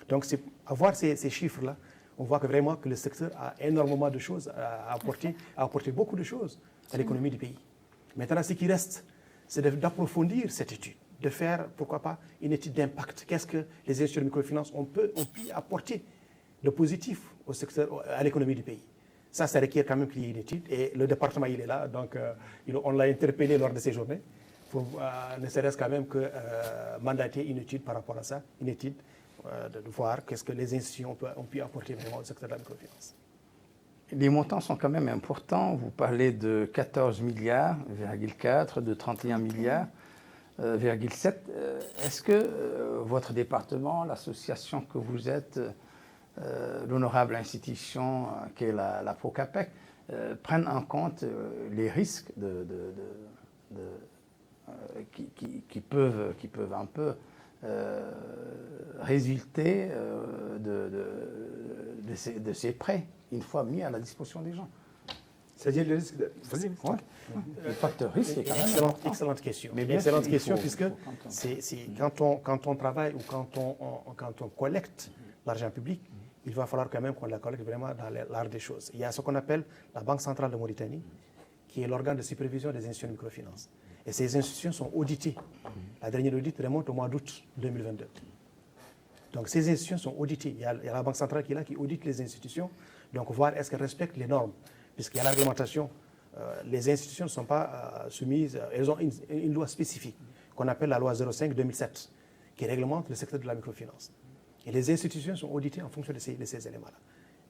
Donc, à voir ces chiffres-là, on voit que vraiment que le secteur a énormément de choses à apporter beaucoup de choses à l'économie du pays. Maintenant, ce qui reste, c'est d'approfondir cette étude, de faire, pourquoi pas, une étude d'impact. Qu'est-ce que les institutions de microfinance ont pu apporter de positif au secteur, à l'économie du pays. Ça requiert quand même qu'il y ait une étude. Et le département, il est là. Donc, on l'a interpellé lors de ces journées pour ne serait-ce quand même que mandater une étude par rapport à ça, une étude de voir qu'est-ce que les institutions ont pu apporter vraiment au secteur de la microfinance. Les montants sont quand même importants. Vous parlez de 14 milliards, 4, de 31 milliards, 7. Est-ce que votre département, l'association que vous êtes, l'honorable institution qu'est la Procapec, prennent en compte les risques qui peuvent un peu résulter de ces prêts, une fois mis à la disposition des gens? C'est-à-dire le risque de... Le facteur risque est quand même excellente question. Mais excellente question, puisque quand on travaille ou quand on collecte l'argent public, il va falloir quand même qu'on la collecte vraiment dans l'art des choses. Il y a ce qu'on appelle la Banque centrale de Mauritanie, qui est l'organe de supervision des institutions de microfinance. Et ces institutions sont auditées. La dernière audit remonte au mois d'août 2022. Donc ces institutions sont auditées. Il y a la Banque centrale qui est là, qui audite les institutions, donc voir est-ce qu'elles respectent les normes. Puisqu'il y a la réglementation, les institutions ne sont pas soumises, elles ont une loi spécifique, qu'on appelle la loi 05-2007, qui réglemente le secteur de la microfinance. Et les institutions sont auditées en fonction de ces éléments-là.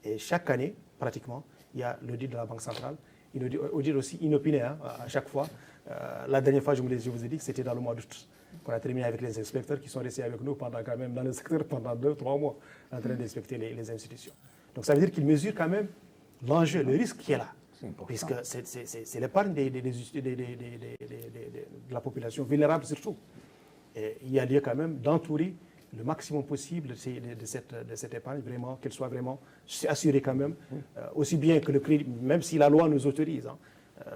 Et chaque année, pratiquement, il y a l'audit de la Banque centrale, une audit aussi inopiné à chaque fois. La dernière fois, je vous ai dit que c'était dans le mois d'août qu'on a terminé avec les inspecteurs qui sont restés avec nous pendant quand même dans le secteur pendant 2-3 mois en train d'inspecter les institutions. Donc ça veut dire qu'ils mesurent quand même l'enjeu, le risque qui est là. Puisque c'est l'épargne de la population vulnérable surtout. Et il y a lieu quand même d'entourer le maximum possible de cette épargne, vraiment, qu'elle soit vraiment assurée quand même, aussi bien que le crédit, même si la loi nous autorise,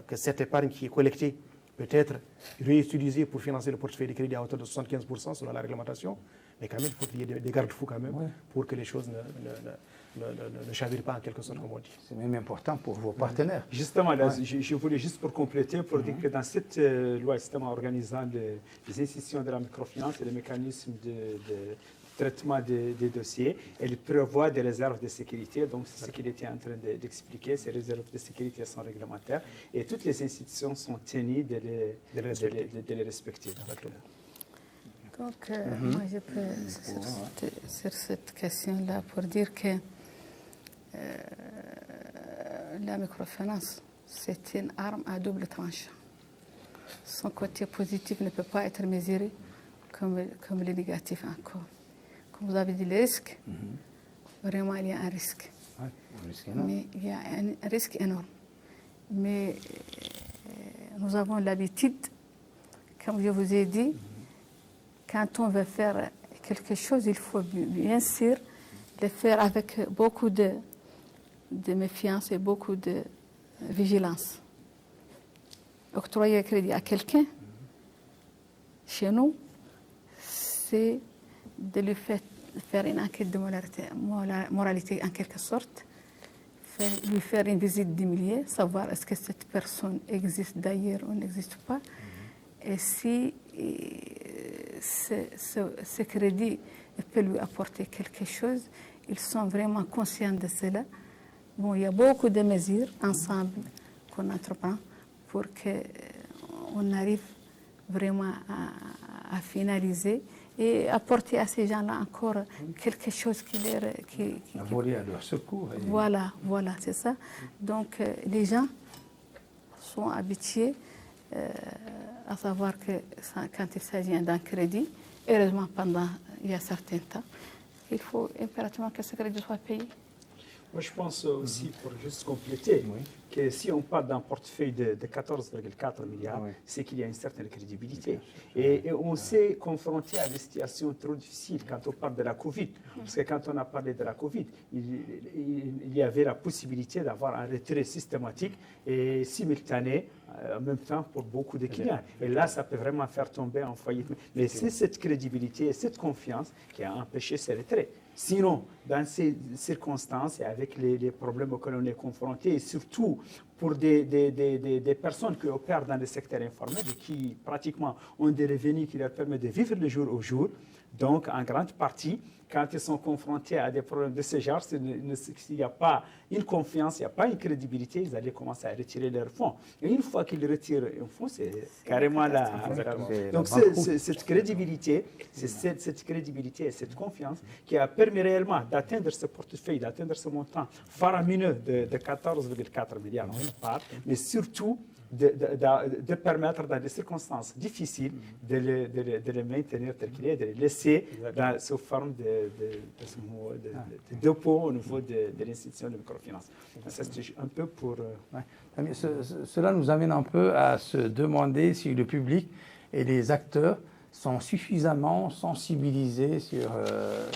que cette épargne qui est collectée peut être réutilisée pour financer le portefeuille de crédit à hauteur de 75% selon la réglementation, mais quand même, il faut qu'il y ait des garde-fous quand même pour que les choses ne chavirent pas en quelque sorte, comme on dit. C'est même important pour vos partenaires. Justement, là, je voulais juste pour compléter, pour dire que dans cette loi justement organisant les institutions de la microfinance et les mécanismes de traitement des dossiers, elle prévoit des réserves de sécurité. Donc, c'est ce qu'il était en train d'expliquer. Ces réserves de sécurité sont réglementaires et toutes les institutions sont tenues de les respecter. Donc, moi, je peux, sur cette question-là, pour dire que la microfinance, c'est une arme à double tranchant. Son côté positif ne peut pas être mesuré comme le négatif encore. Comme vous avez dit, le risque, vraiment, il y a un risque. Ouais, un risque énorme. Mais il y a un risque énorme. Mais nous avons l'habitude, comme je vous ai dit, quand on veut faire quelque chose, il faut bien sûr le faire avec beaucoup de méfiance et beaucoup de vigilance. Octroyer un crédit à quelqu'un, chez nous, c'est de lui faire une enquête de moralité en quelque sorte, lui faire une visite du milieu, savoir est-ce que cette personne existe d'ailleurs ou n'existe pas, et si ce crédit peut lui apporter quelque chose, ils sont vraiment conscients de cela. Bon, il y a beaucoup de mesures ensemble qu'on entreprend pour qu'on arrive vraiment à finaliser et apporter à ces gens-là encore quelque chose qui leur... voler à leur secours. Voilà, c'est ça. Donc, les gens sont habitués à savoir que quand il s'agit d'un crédit, heureusement, pendant il y a certains temps, il faut impérativement que ce crédit soit payé. Moi, je pense aussi, pour juste compléter, que si on parle d'un portefeuille de 14,4 milliards, c'est qu'il y a une certaine crédibilité. Et on s'est confronté à des situations trop difficiles quand on parle de la Covid. Parce que quand on a parlé de la Covid, il y avait la possibilité d'avoir un retrait systématique et simultané en même temps pour beaucoup de clients. Et là, ça peut vraiment faire tomber un foyer. Mais c'est cette crédibilité et cette confiance qui a empêché ces retraits. Sinon, dans ces circonstances et avec les problèmes auxquels on est confronté, et surtout pour des personnes qui opèrent dans le secteur informel et qui pratiquement ont des revenus qui leur permettent de vivre le jour au jour, donc en grande partie, quand ils sont confrontés à des problèmes de ce genre, s'il n'y a pas une confiance, il n'y a pas une crédibilité, ils allaient commencer à retirer leurs fonds. Et une fois qu'ils retirent un fonds, c'est carrément là. Donc cette crédibilité, c'est cette crédibilité et cette confiance qui a permis réellement d'atteindre ce portefeuille, d'atteindre ce montant faramineux de 14,4 milliards, mais surtout de permettre dans des circonstances difficiles de le maintenir tel qu'il est, de le laisser sous forme de dépôt au niveau de l'institution de microfinance. Ça, c'est un peu pour... Cela nous amène un peu à se demander si le public et les acteurs sont suffisamment sensibilisés sur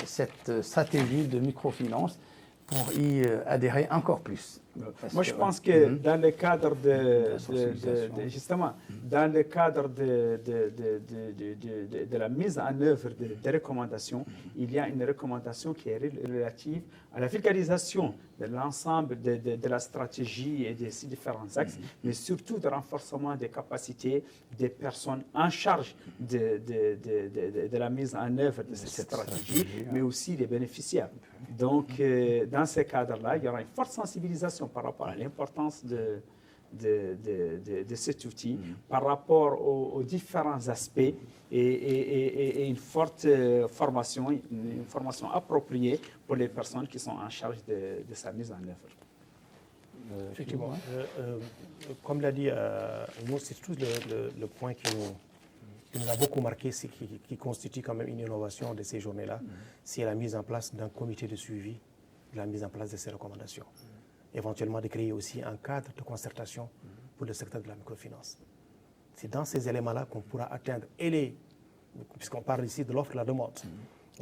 cette stratégie de microfinance pour y adhérer encore plus. Moi, je pense que dans le cadre justement, dans le cadre de la mise en œuvre des recommandations, il y a une recommandation qui est relative à la vulgarisation de l'ensemble de la stratégie et de ces différents axes, mais surtout de renforcement des capacités des personnes en charge de la mise en œuvre de cette stratégie, mais aussi des bénéficiaires. Donc, dans ce cadre-là, il y aura une forte sensibilisation par rapport à l'importance de cet outil, par rapport aux différents aspects et une forte formation, une formation appropriée pour les personnes qui sont en charge de sa mise en œuvre. Effectivement. Comme l'a dit nous, c'est tout le point qui nous a beaucoup marqué, qui constitue quand même une innovation de ces journées-là, c'est la mise en place d'un comité de suivi de la mise en place de ces recommandations. Éventuellement de créer aussi un cadre de concertation pour le secteur de la microfinance. C'est dans ces éléments-là qu'on pourra atteindre, puisqu'on parle ici de l'offre et de la demande.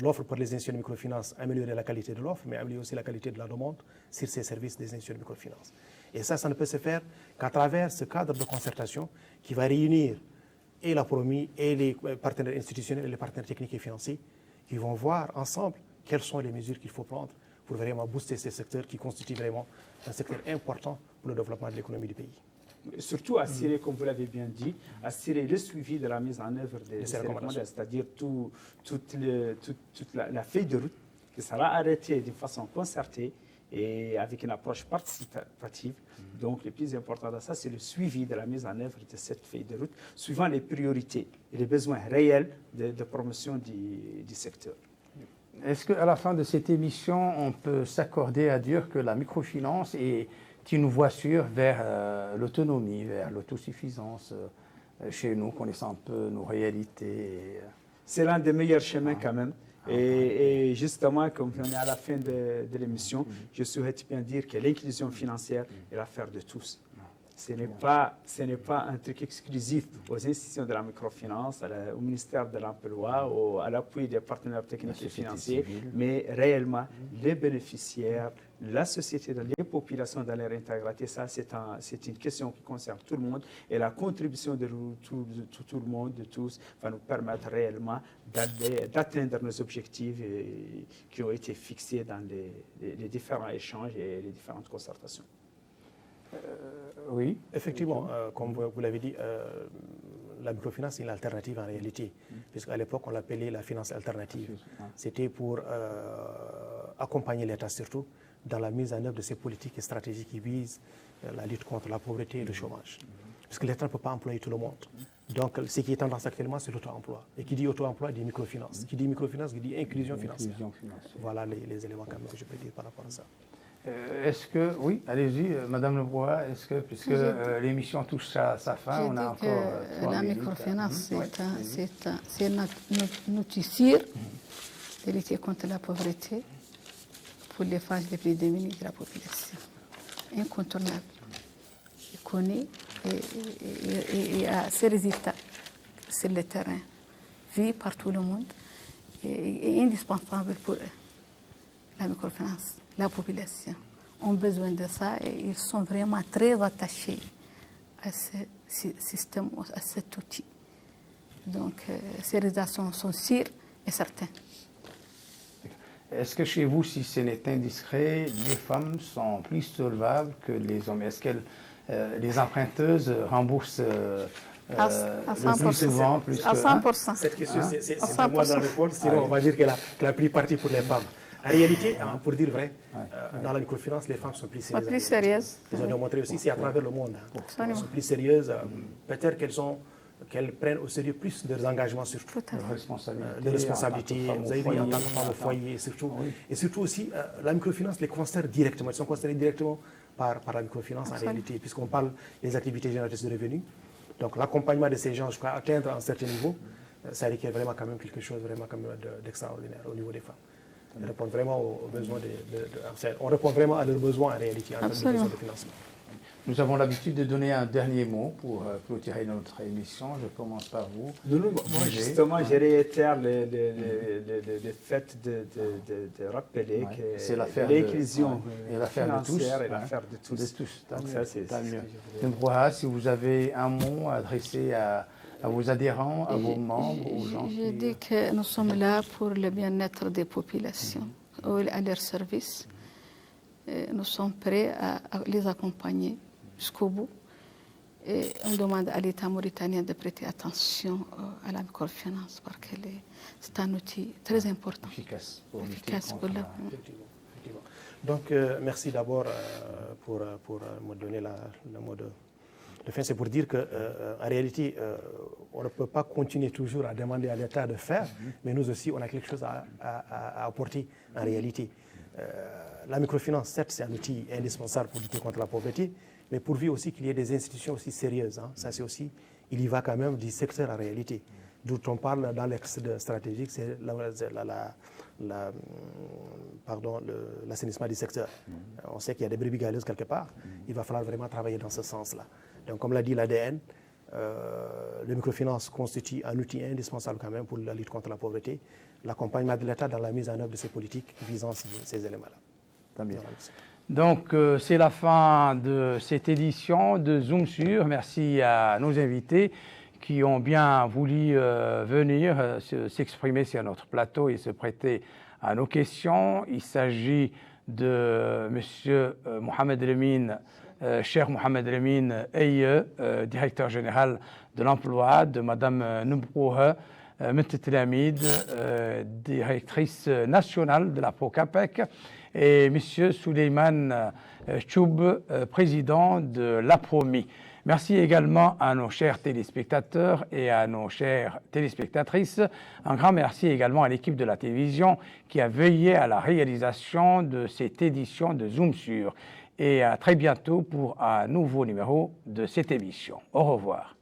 L'offre pour les institutions de microfinance, améliorer la qualité de l'offre, mais améliorer aussi la qualité de la demande sur ces services des institutions de microfinance. Et ça ne peut se faire qu'à travers ce cadre de concertation qui va réunir et la promis et les partenaires institutionnels et les partenaires techniques et financiers qui vont voir ensemble quelles sont les mesures qu'il faut prendre pour vraiment booster ces secteurs qui constituent vraiment un secteur important pour le développement de l'économie du pays. Surtout assurer, comme vous l'avez bien dit, assurer le suivi de la mise en œuvre de ces recommandations, c'est-à-dire toute la feuille de route qui sera arrêtée d'une façon concertée et avec une approche participative. Donc, le plus important de ça, c'est le suivi de la mise en œuvre de cette feuille de route, suivant les priorités et les besoins réels de promotion du secteur. Est-ce qu'à la fin de cette émission, on peut s'accorder à dire que la microfinance est une voie sûre vers l'autonomie, vers l'autosuffisance chez nous, connaissant un peu nos réalités C'est l'un des meilleurs chemins quand même. Et justement, comme on est à la fin de l'émission, je souhaite bien dire que l'inclusion financière est l'affaire de tous. Ce n'est pas un truc exclusif aux institutions de la microfinance, au ministère de l'Emploi, à l'appui des partenaires techniques et financiers, mais réellement les bénéficiaires, la société, les populations dans leur intégralité. Ça, c'est une question qui concerne tout le monde et la contribution de tout le monde, de tous, va nous permettre réellement d'atteindre nos objectifs qui ont été fixés dans les différents échanges et les différentes concertations. Oui. Effectivement, comme vous l'avez dit, la microfinance est une alternative en réalité, puisqu'à l'époque on l'appelait la finance alternative. C'était pour accompagner l'État surtout dans la mise en œuvre de ces politiques et stratégies qui visent la lutte contre la pauvreté et le chômage. Parce que l'État ne peut pas employer tout le monde. Donc ce qui est tendance actuellement, c'est l'auto-emploi. Et qui dit auto-emploi dit microfinance. Qui dit microfinance, qui dit inclusion financière. Voilà les éléments quand même que je peux dire par rapport à ça. Est-ce que, oui, allez-y, Madame Lebois, est-ce que, puisque l'émission touche à sa fin, on a encore 3 minutes. La microfinance, c'est notre outil de lutter contre la pauvreté pour les phases les plus démunies de la population. Incontournable. Il connaît et a ses résultats sur le terrain, vu par tout le monde, et indispensable pour la microfinance. La population ont besoin de ça et ils sont vraiment très attachés à ce système, à cet outil. Donc, ces réalisations sont sûres et certaines. Est-ce que chez vous, si ce n'est indiscret, les femmes sont plus solvables que les hommes? Est-ce que les emprunteuses remboursent à le plus souvent plus à que, 100%. Cette question, c'est À moi d'en répondre, sinon on va dire qu'elle a pris parti pour les femmes. En réalité, pour dire vrai, dans la microfinance, les femmes sont plus sérieuses. Plus sérieuses. Ils ont démontré aussi, c'est à travers le monde. Elles sont plus sérieuses. Peut-être qu'elles prennent au sérieux plus leurs engagements, surtout. Les responsabilités, vous avez vu, en tant que femme au foyer, surtout. Et surtout aussi, la microfinance les concerne directement. Ils sont concernés directement par la microfinance en réalité, puisqu'on parle des activités génératrices de revenus. Donc l'accompagnement de ces gens jusqu'à atteindre un certain niveau, ça requiert vraiment quand même quelque chose vraiment quand même d'extraordinaire au niveau des femmes. On répond vraiment aux besoins on répond vraiment à leurs besoins en réalité en termes de besoins de financement. Nous avons l'habitude de donner un dernier mot pour clôturer notre émission. Je commence par vous. Moi, justement, je réitère le fait de rappeler que c'est l'affaire l'inclusion financière est l'affaire de tous. Donc ça, c'est mieux. Mbouha, si vous avez un mot à adresser à vos adhérents, à vos membres, aux gens Je dis que nous sommes là pour le bien-être des populations, à leur service. Nous sommes prêts à les accompagner jusqu'au bout. Et on demande à l'État mauritanien de prêter attention à la microfinance parce que c'est un outil très important. Efficace pour la... Effectivement. Donc, merci d'abord pour me donner le mot de fin. C'est pour dire qu'en réalité, on ne peut pas continuer toujours à demander à l'État de faire, mais nous aussi, on a quelque chose à apporter en réalité. La microfinance, certes, c'est un outil indispensable pour lutter contre la pauvreté, mais pourvu aussi qu'il y ait des institutions aussi sérieuses. Ça, c'est aussi, il y va quand même du secteur en réalité. D'où on parle dans l'axe stratégique, c'est l'assainissement du secteur. On sait qu'il y a des brebis galeuses quelque part. Il va falloir vraiment travailler dans ce sens-là. Donc, comme l'a dit l'ADN, le microfinance constitue un outil indispensable quand même pour la lutte contre la pauvreté, l'accompagnement de l'État dans la mise en œuvre de ces politiques visant ces éléments-là. Donc, c'est la fin de cette édition de Zoom Sur. Merci à nos invités qui ont bien voulu venir s'exprimer sur notre plateau et se prêter à nos questions. Il s'agit de M. Mohamed Lemine, cher Mohamed Lemine Eye, directeur général de l'emploi, de Mme Mbouha Mentetlamid, directrice nationale de la PROCAPEC, et M. Souleymane Choub, président de l'APROMI. Merci également à nos chers téléspectateurs et à nos chères téléspectatrices. Un grand merci également à l'équipe de la télévision qui a veillé à la réalisation de cette édition de Zoom Sur. Et à très bientôt pour un nouveau numéro de cette émission. Au revoir.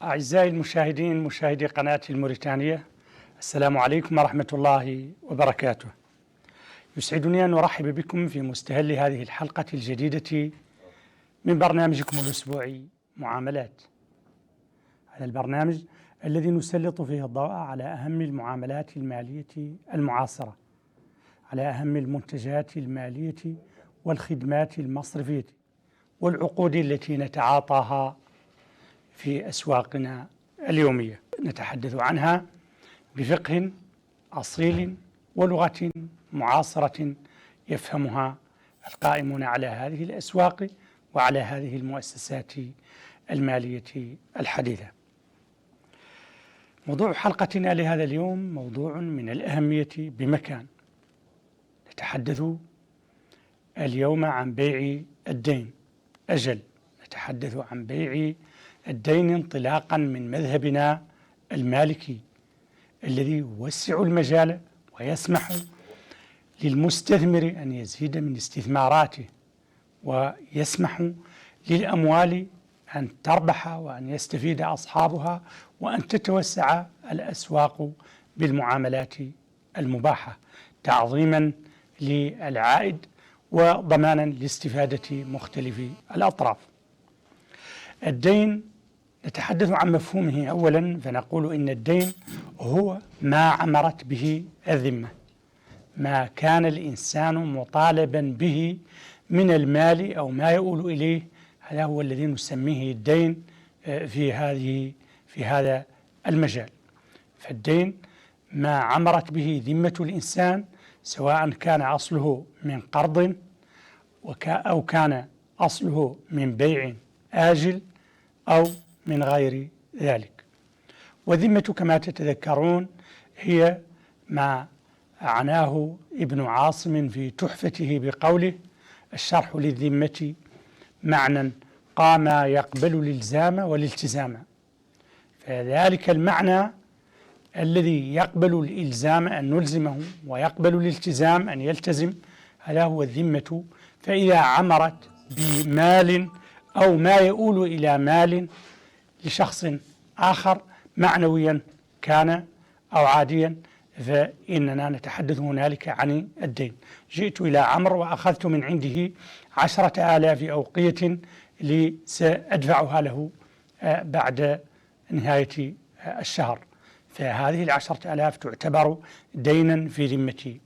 أعزائي المشاهدين مشاهدي قناة الموريتانية، السلام عليكم ورحمة الله وبركاته. يسعدني أن أرحب بكم في مستهل هذه الحلقة الجديدة من برنامجكم الأسبوعي معاملات. هذا البرنامج الذي نسلط فيه الضوء على أهم المعاملات المالية المعاصرة، على أهم المنتجات المالية والخدمات المصرفية والعقود التي نتعاطاها في أسواقنا اليومية. نتحدث عنها بفقه أصيل ولغة معاصرة يفهمها القائمون على هذه الأسواق وعلى هذه المؤسسات المالية الحديثة. موضوع حلقتنا لهذا اليوم موضوع من الأهمية بمكان. نتحدث اليوم عن بيع الدين. أجل، نتحدث عن بيع الدين انطلاقا من مذهبنا المالكي الذي يوسع المجال ويسمح للمستثمر أن يزيد من استثماراته، ويسمح للأموال أن تربح وأن يستفيد أصحابها، وأن تتوسع الأسواق بالمعاملات المباحة تعظيما للعائد وضمانا لاستفادة مختلف الأطراف. الدين نتحدث عن مفهومه أولا، فنقول إن الدين هو ما عمرت به الذمة، ما كان الإنسان مطالبا به من المال أو ما يؤول إليه، هذا هو الذي نسميه الدين في هذا المجال. فالدين ما عمرت به ذمة الإنسان، سواء كان أصله من قرض أو كان أصله من بيع آجل أو من غير ذلك. والذمة كما تتذكرون هي ما عناه ابن عاصم في تحفته بقوله: الشرح للذمة معنى قام يقبل الإلزام والالتزام. فذلك المعنى الذي يقبل الإلزام أن نلزمه ويقبل الالتزام أن يلتزم، هذا هو الذمة. فإذا عمرت بمال أو ما يؤول إلى مال لشخص آخر معنويا كان أو عاديا، فإننا نتحدث هنالك عن الدين. جئت إلى عمرو وأخذت من عنده 10,000 أوقية سأدفعها له بعد نهاية الشهر، فهذه 10,000 تعتبر دينا في ذمتي.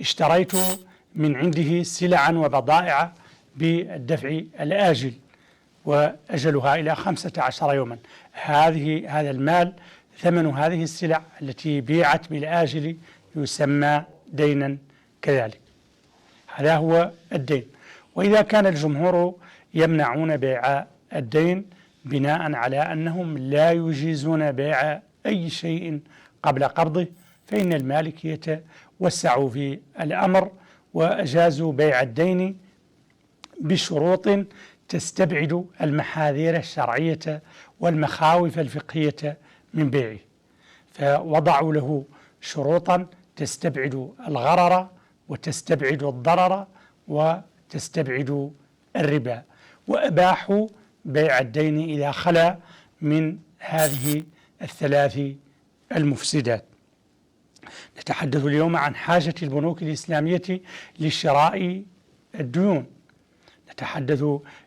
اشتريت من عنده سلعا وبضائع بالدفع الآجل وأجلها إلى 15 يوما، هذا المال ثمن هذه السلع التي بيعت بالآجل يسمى دينا كذلك. هذا هو الدين. وإذا كان الجمهور يمنعون بيع الدين بناء على أنهم لا يجيزون بيع أي شيء قبل قبضه، فإن المالكية وسعوا في الأمر وأجازوا بيع الدين بشروط تستبعد المحاذير الشرعية والمخاوف الفقهية من بيعه، فوضعوا له شروطا تستبعد الغرر وتستبعد الضرر وتستبعد الربا، وأباحوا بيع الدين إذا خلا من هذه الثلاث المفسدات. نتحدث اليوم عن حاجة البنوك الإسلامية لشراء الديون، نتحدث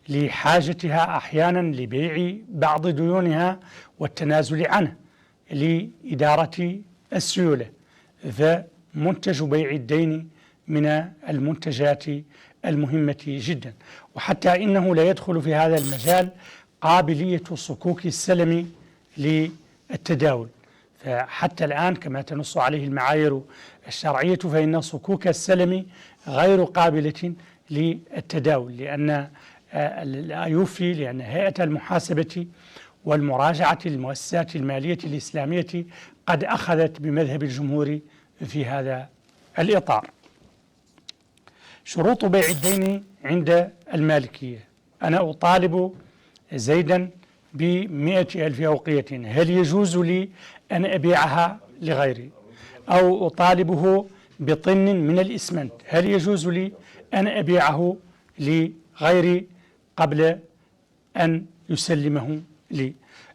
لحاجتها أحيانا لبيع بعض ديونها والتنازل عنه لإدارة السيولة، فمنتج بيع الدين من المنتجات المهمة جدا. وحتى إنه لا يدخل في هذا المجال قابلية صكوك السلم للتداول، فحتى الآن كما تنص عليه المعايير الشرعية فإن صكوك السلم غير قابلة للتداول، لأن الآيوفي، لأن هيئة المحاسبة والمراجعة للمؤسسات المالية الإسلامية قد أخذت بمذهب الجمهور في هذا الإطار. شروط بيع الدين عند المالكية: أنا أطالب زيدا ب100,000 أوقية، هل يجوز لي أن أبيعها لغيري؟ أو أطالبه بطن من الإسمنت، هل يجوز لي أن أبيعه لغيري قبل أن يسلمه لي؟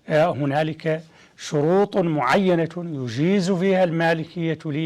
هنالك شروط معينة يجيز فيها المالكية لي